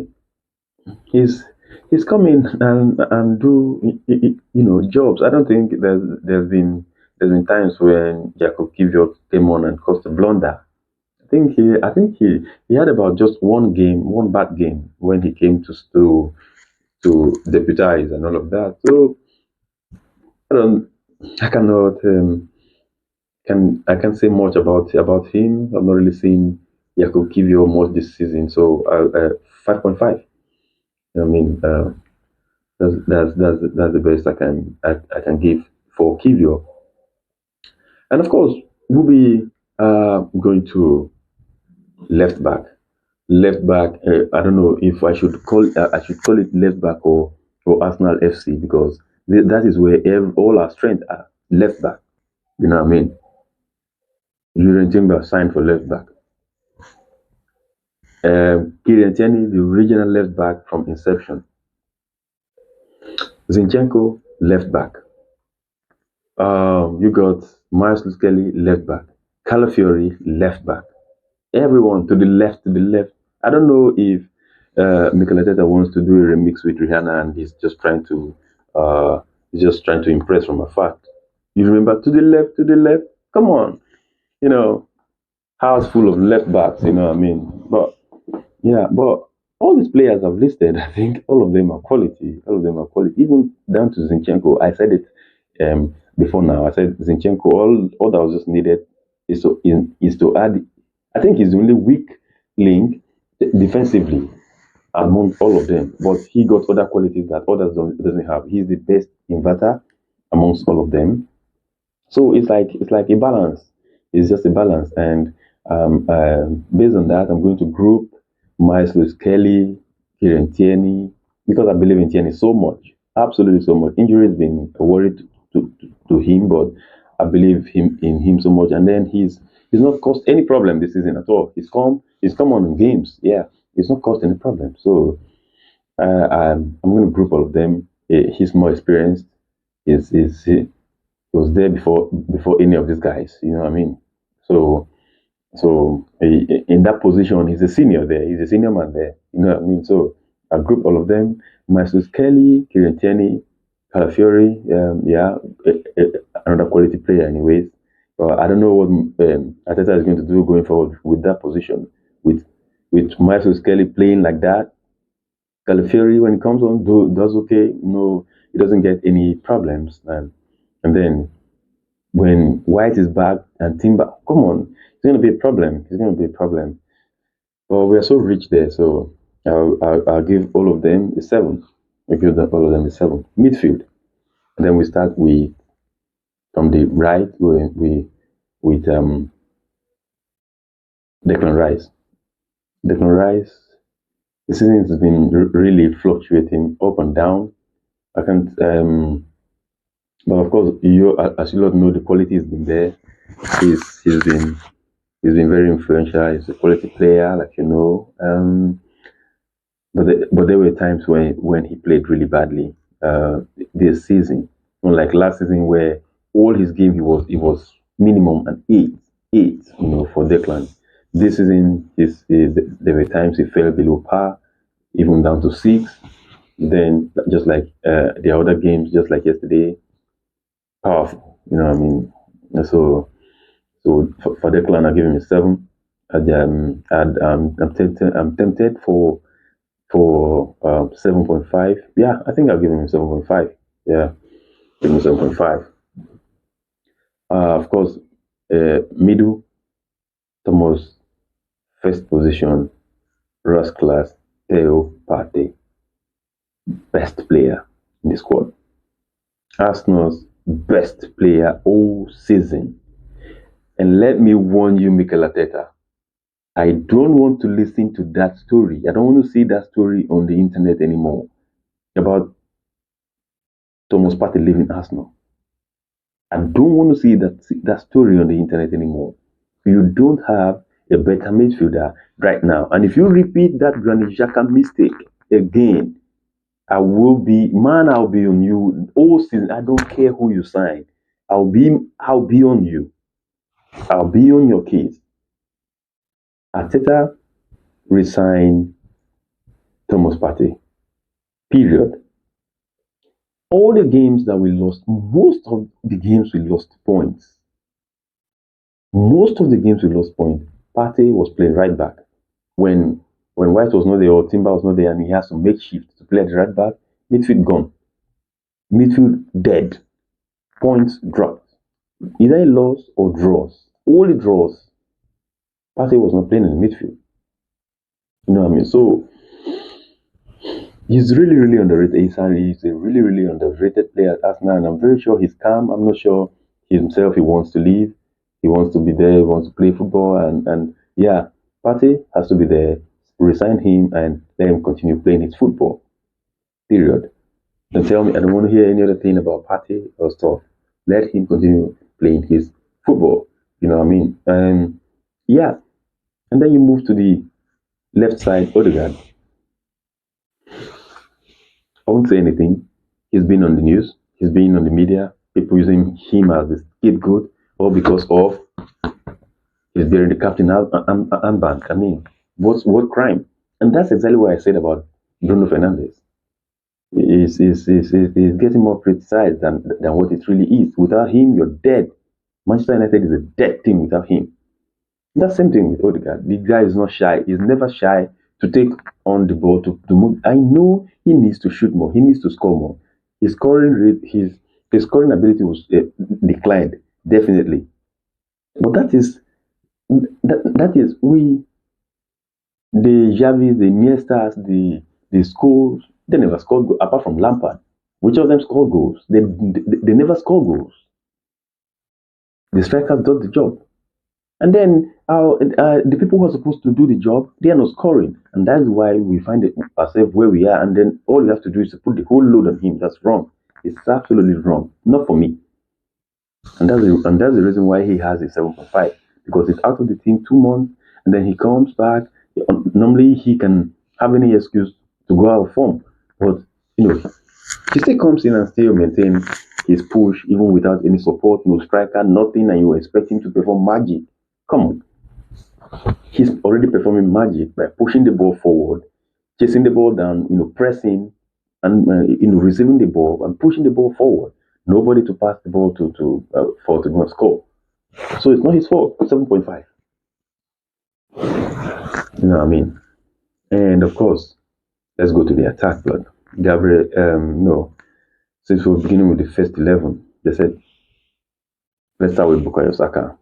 he's he's come in and do jobs. I don't think there's been times when Jacob Kivior came on and caused a blunder. I think he had about just one bad game when he came to deputize and all of that. So I don't I cannot can say much about him. I've not really seen Jacob Kivior much this season. So 5.5. I mean. That's the best I can give for Kivio. And of course, Ruby. Going to left back. Left back. I don't know if I should call it left back or Arsenal FC because that is where all our strength are. Left back. You know what I mean? Julian Timber signed for left back. Kieran Tierney, the original left back from inception. Zinchenko, left back. You got Miles Kelly, left back. Calafiori, left back. Everyone to the left. I don't know if Mikel Arteta wants to do a remix with Rihanna and uh, he's just trying to impress from afar. You remember to the left. Come on, you know, house full of left backs. You know what I mean? But yeah, but all these players I've listed, I think all of them are quality. All of them are quality. Even down to Zinchenko. I said it before now. I said Zinchenko, all that was just needed is to add. I think he's the only weak link defensively among all of them, but he got other qualities that doesn't have. He's the best inverter amongst all of them. So it's like a balance. It's just a balance, and based on that, I'm going to group Miles Lewis Kelly, Kieran Tierney, because I believe in Tierney so much, absolutely so much. Injury has been a worry to him, but I believe him in him so much, and then he's not caused any problem this season at all. He's come on in games, yeah. It's not caused any problem. So I'm going to group all of them. He's more experienced. He was there before any of these guys. You know what I mean? So in that position, he's a senior there. He's a senior man there. You know what I mean? So I group all of them: Marcus Kelly, Kieran Tierney, Calafiori. Yeah, another quality player, anyways. But I don't know what Arteta is going to do going forward with that position. With Marcus Kelly playing like that, Calafiori when he comes on does okay. No, he doesn't get any problems, and then when White is back and Timber, come on, it's going to be a problem. It's going to be a problem. But we are so rich there, so I'll give all of them a seven. I give all of them a seven. Midfield. And then we start with from the right with Declan Rice. Declan Rice. The season has been really fluctuating up and down. I can't. But of course, as you lot know, the quality has been there. He's been He's been very influential. He's a quality player, like you know. But there were times when he played really badly. This season, unlike last season, where all his game he was minimum an eight, you know, for Declan. This season, there were times he fell below par, even down to six. Then, just like the other games, just like yesterday, powerful. You know what I mean? So for Declan, I give him a seven. I'm tempted for 7.5. Yeah, I think I'll give him 7.5. Yeah, give him 7.5. Of course, middle, Thomas, first position, Ross class, Theo Partey, best player in the squad. Arsenal's best player all season. And let me warn you, Mikel Arteta, I don't want to listen to that story. I don't want to see that story on the internet anymore about Thomas Partey leaving Arsenal. I don't want to see that story on the internet anymore. You don't have a better midfielder right now. And if you repeat that Granit Xhaka mistake again, I'll be on you all season. I don't care who you sign. I'll be on you. I'll be on your case. Arteta resign Thomas Partey. Period. All the games that we lost, most of the games we lost points. Most of the games we lost points. Partey was playing right back. When White was not there or Timber was not there and he has to make shift to play at the right back, midfield gone. Midfield dead. Points dropped. Either a loss or draws. Only draws. Partey was not playing in the midfield. You know what I mean? So he's really, really underrated. He's a really, really underrated player at Arsenal, and I'm very sure he's calm. I'm not sure himself he wants to leave. He wants to be there. He wants to play football, and yeah, Partey has to be there. Resign him and let him continue playing his football. Period. Don't tell me I don't want to hear any other thing about Partey or stuff. Let him continue playing his football. You know what I mean? Yeah, and then you move to the left side, Odegaard. I won't say anything. He's been on the news. He's been on the media. People using him as the scapegoat, all because of he's bearing the captain armband. I mean, what crime? And that's exactly what I said about Bruno Fernandes. He's getting more criticized than what it really is. Without him, you're dead. Manchester United is a dead team without him. That same thing with Odegaard. The guy is not shy. He's never shy to take on the ball to move. I know he needs to shoot more. He needs to score more. His scoring rate, his scoring ability was declined definitely. But that is we the Javis, the Iniestas, the schools. They never scored apart from Lampard. Which of them scored goals? They never score goals. The strikers do the job. And then the people who are supposed to do the job, they are not scoring. And that's why we find ourselves where we are. And then all you have to do is to put the whole load on him. That's wrong. It's absolutely wrong. Not for me. And that's the reason why he has a 7.5. Because he's out of the team 2 months. And then he comes back. Normally he can have any excuse to go out of form. But, he still comes in and still maintain his push even without any support, no striker, nothing, and you expect him to perform magic. Come on. He's already performing magic by pushing the ball forward, chasing the ball down, pressing and receiving the ball and pushing the ball forward. Nobody to pass the ball for to go and score. So it's not his fault. 7.5. You know what I mean? And of course, let's go to the attack, blood. Gabriel, no. Since we're beginning with the first 11, they said, let's start with Bukayo Saka.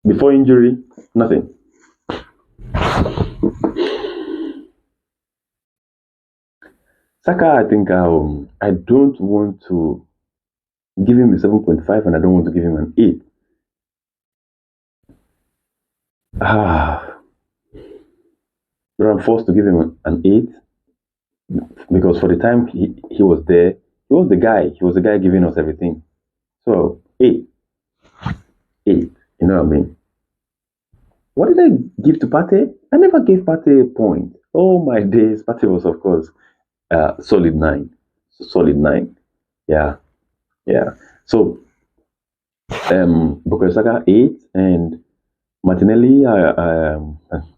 Before injury, nothing. Saka, I think I don't want to give him a 7.5 and I don't want to give him an 8. But I'm forced to give him an 8 because for the time he was there, he was the guy. He was the guy giving us everything. So 8. 8. You know what I mean? What did I give to Partey? I never gave Partey a point. Oh my days. Partey was, of course, solid 9. Solid 9. Yeah. Yeah. So Bukayo Saka 8 and Martinelli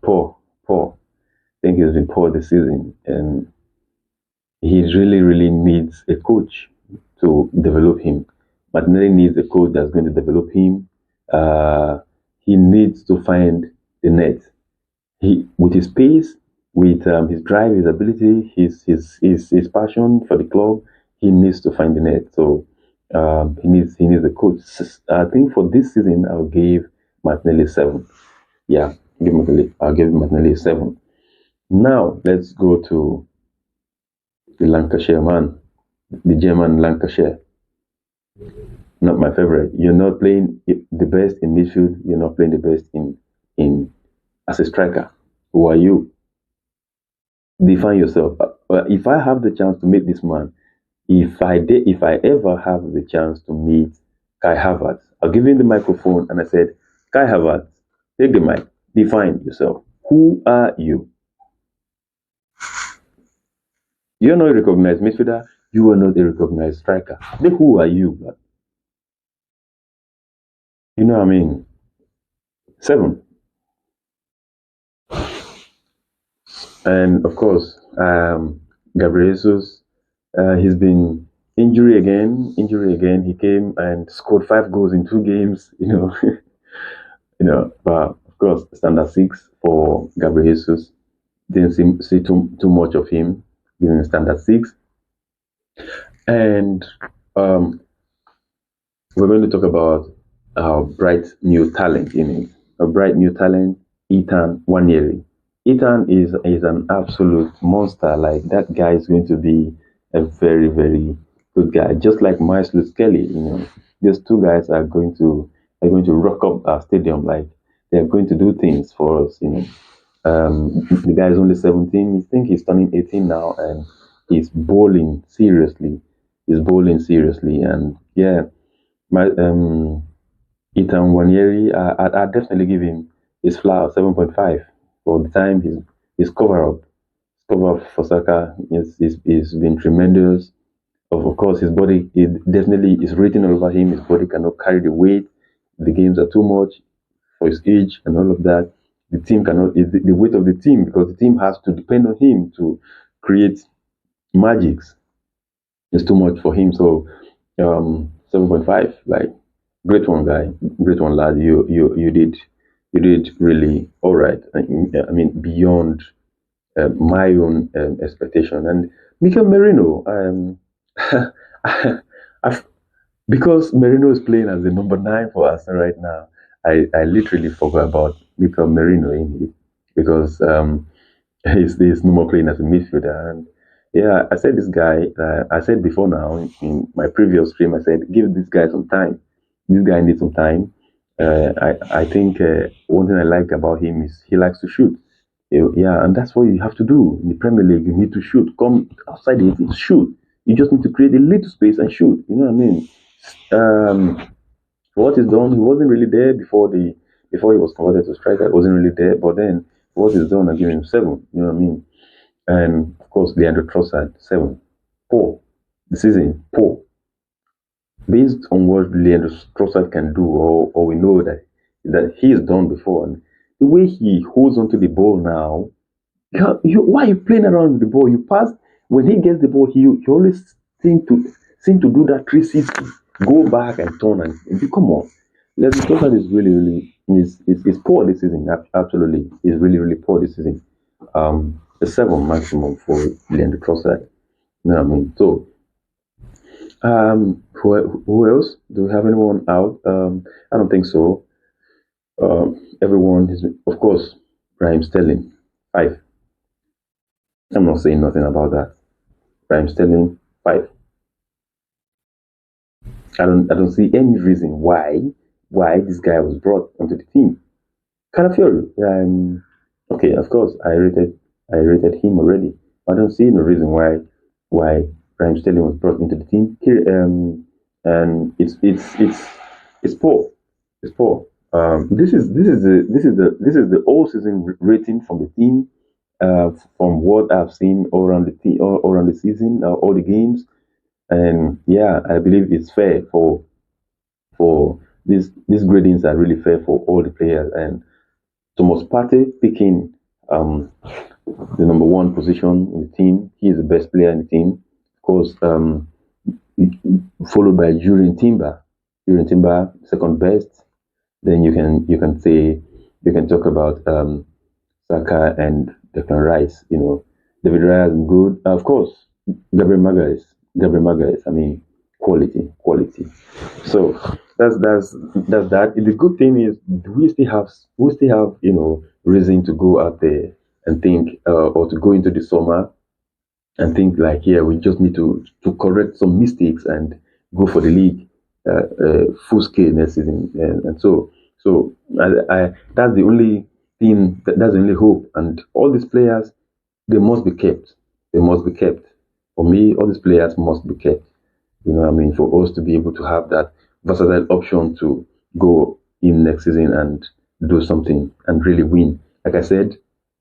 poor. I think he's been poor this season and he really, really needs a coach to develop him. Martinelli needs a coach that's going to develop him. He needs to find the net. With his pace, with his drive, his ability, his passion for the club, he needs to find the net. So he needs a coach. I think for this season, I'll give Martinelli 7. Yeah, I'll give Martinelli 7. Now let's go to the Lancashire man, the German Lancashire. Not my favorite. You're not playing the best in midfield. You're not playing the best in as a striker. Who are you? Define yourself. If I have the chance to meet this man, if I ever have the chance to meet Kai Havertz, I'll give him the microphone and I said, Kai Havertz, take the mic. Define yourself. Who are you? You're not a recognized midfielder. You are not a recognized striker. Then who are you? You know what I mean? 7. And of course, Gabriel Jesus, he's been injury again. He came and scored 5 goals in 2 games. But of course, standard 6 for Gabriel Jesus. Didn't see too much of him. Giving standard 6. And we're going to talk about our bright new talent in it. A bright new talent, Ethan Nwaneri. Ethan is an absolute monster. Like that guy is going to be a very, very good guy, just like Maestro Skelly. These two guys are going to rock up our stadium like they're going to do things for us. The guy is only 17. I think he's turning 18 now, and he's bowling seriously. He's bowling seriously, and yeah, my Ethan Wanieri, I'd definitely give him his flower 7.5 for the time his cover up for Saka is been tremendous. Of course, his body it definitely is rating all over him. His body cannot carry the weight. The games are too much for his age and all of that. The team cannot the weight of the team because the team has to depend on him to create magics. It's too much for him. So 7.5, like great one, guy, great one, lad. You did really all right. I mean beyond my own expectation. And Mikel Merino, I, because Merino is playing as the number 9 for us right now, I literally forgot about Mikel Merino in it because he's no more playing as a midfielder. And yeah, I said this guy, I said before now in my previous stream, I said, give this guy some time. This guy needs some time. I think one thing I like about him is he likes to shoot. Yeah, and that's what you have to do in the Premier League. You need to shoot. Come outside the 18, shoot. You just need to create a little space and shoot. You know what I mean? For what he's done, he wasn't really there before he was converted to striker. He wasn't really there, but then for what he's done, I give him 7. You know what I mean? And of course, Leandro Trossard 7, poor. The season poor. Based on what Leandro Trossard can do, or we know that he has done before, and the way he holds onto the ball now, why are you playing around with the ball? You pass when he gets the ball, he always seem to do that 360, go back and turn and you come on. Leandro Trossard is really is poor this season. Absolutely, is really poor this season. A 7 maximum for Leandro Trossard. You know what I mean? So who else? Do we have anyone out? I don't think so. Everyone is, of course, Raheem Sterling 5. I'm not saying nothing about that. Raheem Sterling 5. I don't see any reason why this guy was brought onto the team. Calafiori, okay, of course, I rated him already. I don't see no reason why Raheem Sterling was brought into the team. Here, and it's poor. It's poor. This is the all season rating from the team. From what I've seen all around the team, all around the season, all the games, and yeah, I believe it's fair for these gradings are really fair for all the players. And Thomas Partey picking the number 1 position in the team. He is the best player in the team, of course. Followed by Julian Timber. Julian Timber, second best. Then you can talk about Saka and Declan Rice. David Raya is good. Of course, Gabriel Magalhaes. I mean, quality. So that's that. The good thing is we still have reason to go out there and think, or to go into the summer and think like, yeah, we just need to correct some mistakes and go for the league full scale next season. And so I that's the only thing, that's the only hope. And all these players, they must be kept. They must be kept. For me, all these players must be kept. You know what I mean? For us to be able to have that versatile option to go in next season and do something and really win. Like I said,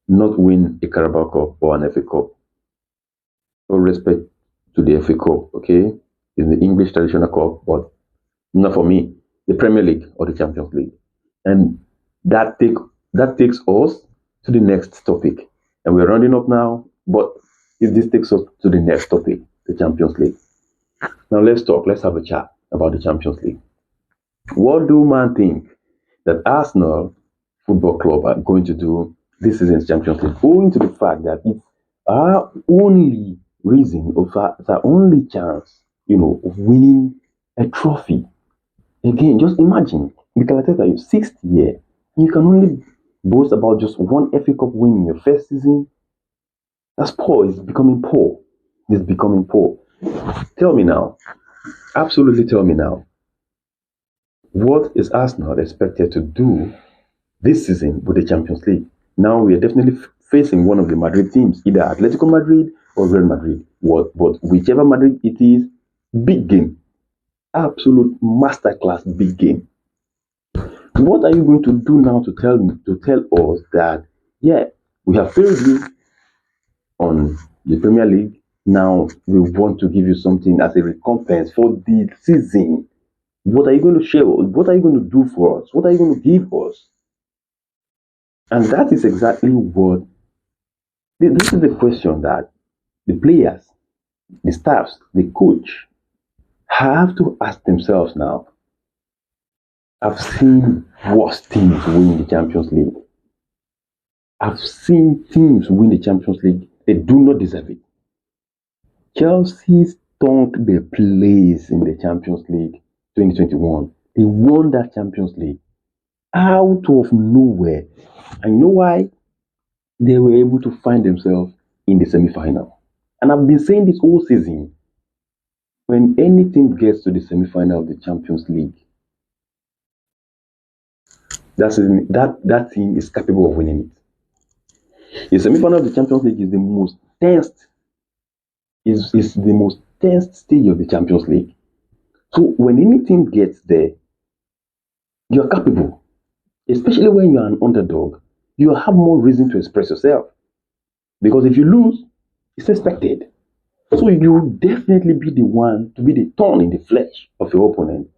not win a Carabao Cup or an FA Cup. All respect to the FA Cup, okay? It's the English traditional cup, but not for me. The Premier League or the Champions League. And that takes us to the next topic. And we're rounding up now, but this takes us to the next topic, the Champions League. Now let's have a chat about the Champions League. What do man think that Arsenal Football Club are going to do this season's Champions League, owing to the fact that it's our only reason, it's our only chance, of winning a trophy. Again, just imagine, Mikel Arteta, your 6th year, you can only boast about just 1 FA Cup win in your first season. That's poor. It's becoming poor. Tell me now, Absolutely tell me now, what is Arsenal expected to do this season with the Champions League? Now we are definitely facing one of the Madrid teams, either Atletico Madrid or Real Madrid. But whichever Madrid it is, big game, absolute masterclass, big game. What are you going to do now to tell us that yeah, we have failed you on the Premier League. Now we want to give you something as a recompense for the season. What are you going to share? What are you going to do for us? What are you going to give us? And that is exactly what this is the question that the players, the staffs, the coach have to ask themselves now. I've seen worse teams win the Champions League. I've seen teams win the Champions League. They do not deserve it. Chelsea stunk their place in the Champions League 2021. They won that Champions League out of nowhere. And you know why? They were able to find themselves in the semi-final. And I've been saying this whole season. When any team gets to the semi-final of the Champions League, that team is capable of winning it. The semi-final of the Champions League is the most tense stage of the Champions League. So when any team gets there, you're capable. Especially when you're an underdog, you have more reason to express yourself. Because if you lose, it's expected. So you will definitely be the one to be the thorn in the flesh of your opponent.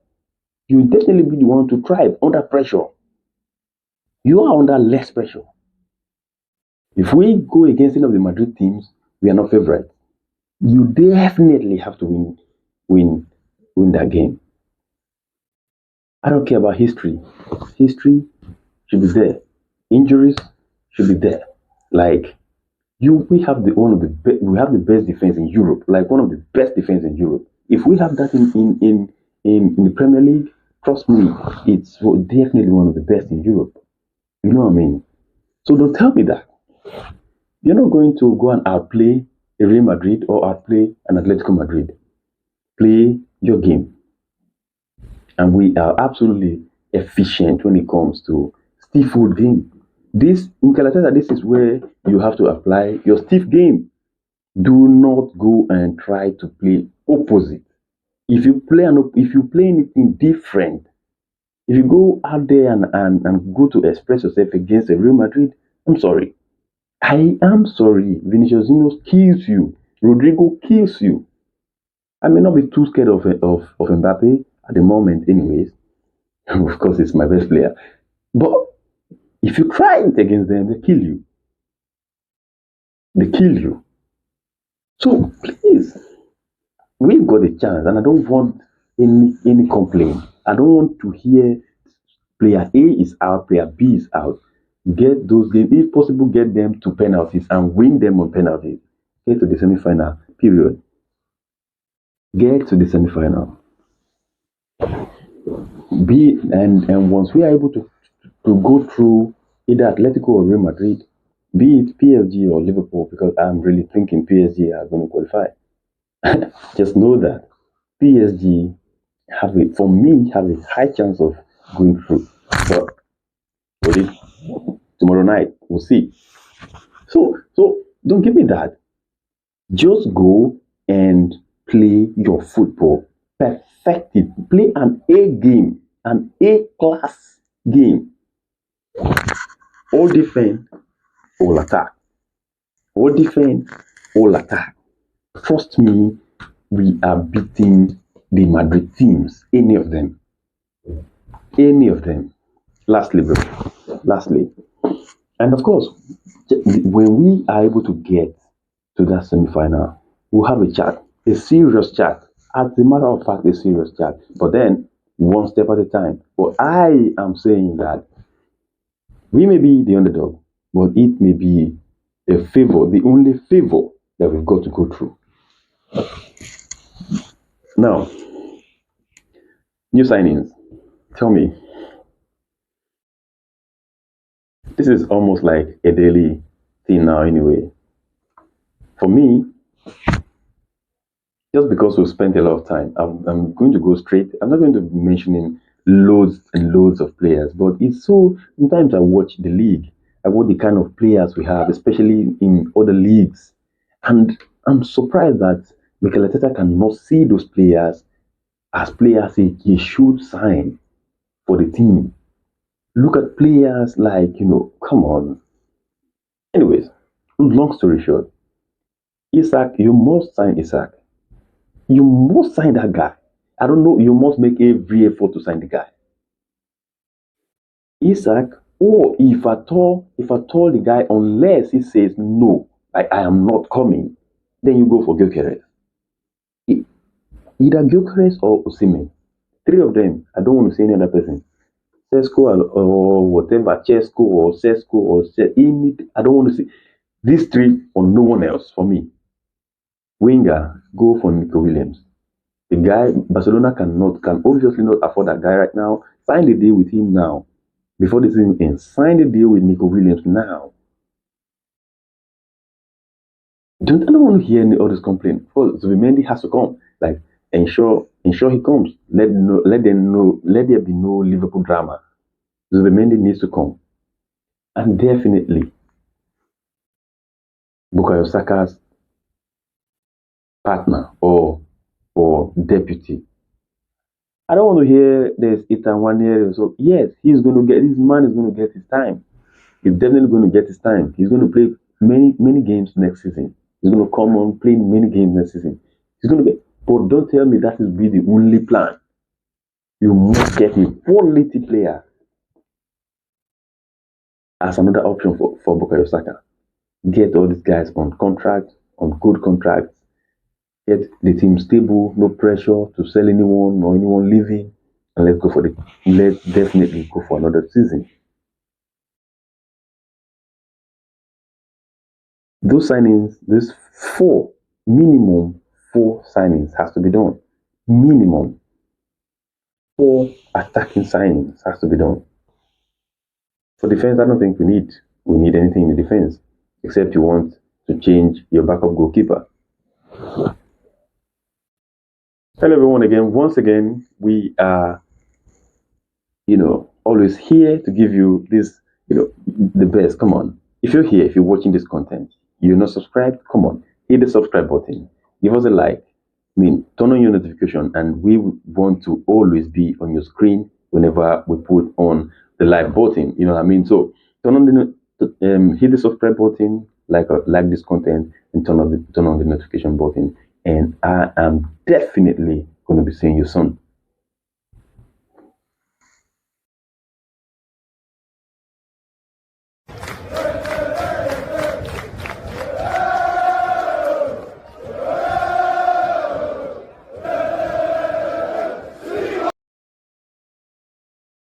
You will definitely be the one to thrive under pressure. You are under less pressure. If we go against any of the Madrid teams, we are not favourites. You definitely have to win that game. I don't care about history. History should be there. Injuries should be there. Like we have we have the best defense in Europe, like one of the best defense in Europe. If we have that in the Premier League, trust me, it's definitely one of the best in Europe. You know what I mean? So don't tell me that you're not going to go and outplay a Real Madrid or outplay an Atletico Madrid. Play your game, and we are absolutely efficient when it comes to stiff foot game. This in Calcutta, this is where you have to apply your stiff game. Do not go and try to play opposite. If you play anything different, if you go out there and go to express yourself against a Real Madrid, I'm sorry. I am sorry. Vinicius Junior kills you. Rodrigo kills you. I may not be too scared of Mbappe at the moment, anyways. Of course, it's my best player. But if you try it against them, they kill you. They kill you. So please, we've got a chance, and I don't want any complaint. I don't want to hear player A is out, player B is out. Get those games, if possible, get them to penalties and win them on penalties. Get to the semi-final. Period. Get to the semi-final. And once we are able to go through either Atletico or Real Madrid, be it PSG or Liverpool, because I'm really thinking PSG are going to qualify. Just know that PSG for me, have a high chance of going through. But tomorrow night, we'll see. So don't give me that. Just go and play your football. Perfect it. Play an A game, an A class game. All defend, all attack. All defend, all attack. Trust me, we are beating the Madrid teams. Any of them. Any of them. Lastly, bro. Lastly. And of course, when we are able to get to that semi-final, we'll have a chat, a serious chat. As a matter of fact, a serious chat. But then, one step at a time. But I am saying that we may be the underdog, but it may be a favor, the only favor that we've got to go through. Now, new signings. Tell me, this is almost like a daily thing now, anyway. For me, just because we've spent a lot of time, I'm going to go straight. I'm not going to be mentioning loads and loads of players, but it's so. Sometimes I watch the league, I watch the kind of players we have, especially in other leagues, and I'm surprised that Mikel Arteta cannot see those players as players he should sign for the team. Look at players like, come on. Anyways, long story short, Isaac, you must sign Isaac. You must sign that guy. I don't know, you must make every effort to sign the guy. Isaac, or if at all the guy, unless he says no, I am not coming, then you go for Gyökeres. Either Gyökeres or Osimhen. Three of them. I don't want to say any other person. Sesko or whatever, Chesco or Sesko or any. I don't want to see these three or no one else for me. Winger, go for Nico Williams. The guy Barcelona can obviously not afford that guy right now. Sign the deal with him now. Before the season ends, sign the deal with Nico Williams now. I don't want to hear any others complain. Because Zubimendi has to come. Like ensure he comes. Let there be no Liverpool drama. Zubimendi needs to come. And definitely Bukayo Saka's partner or deputy. I don't want to hear there's Ethan 1 year. So yes, this man is going to get his time. He's definitely going to get his time. He's going to play many games next season. He's going to come on play many games next season. He's going to get. But don't tell me that is be the only plan. You must get a quality player as another option for Bukayo Saka. Get all these guys on contract, on good contracts. Get the team stable, no pressure to sell anyone or anyone leaving, and let's definitely go for another season. Those signings, minimum four signings has to be done. Minimum 4 attacking signings has to be done. For defense, I don't think we need anything in the defense, except you want to change your backup goalkeeper. Hello everyone again. Once again, we are, always here to give you this, the best. Come on. If you're here, if you're watching this content, you're not subscribed, come on, hit the subscribe button. Give us a like. Turn on your notification, and we want to always be on your screen whenever we put on the live button. You know what I mean? So turn on hit the subscribe button, like this content, and turn on the notification button. And I am definitely going to be seeing you soon.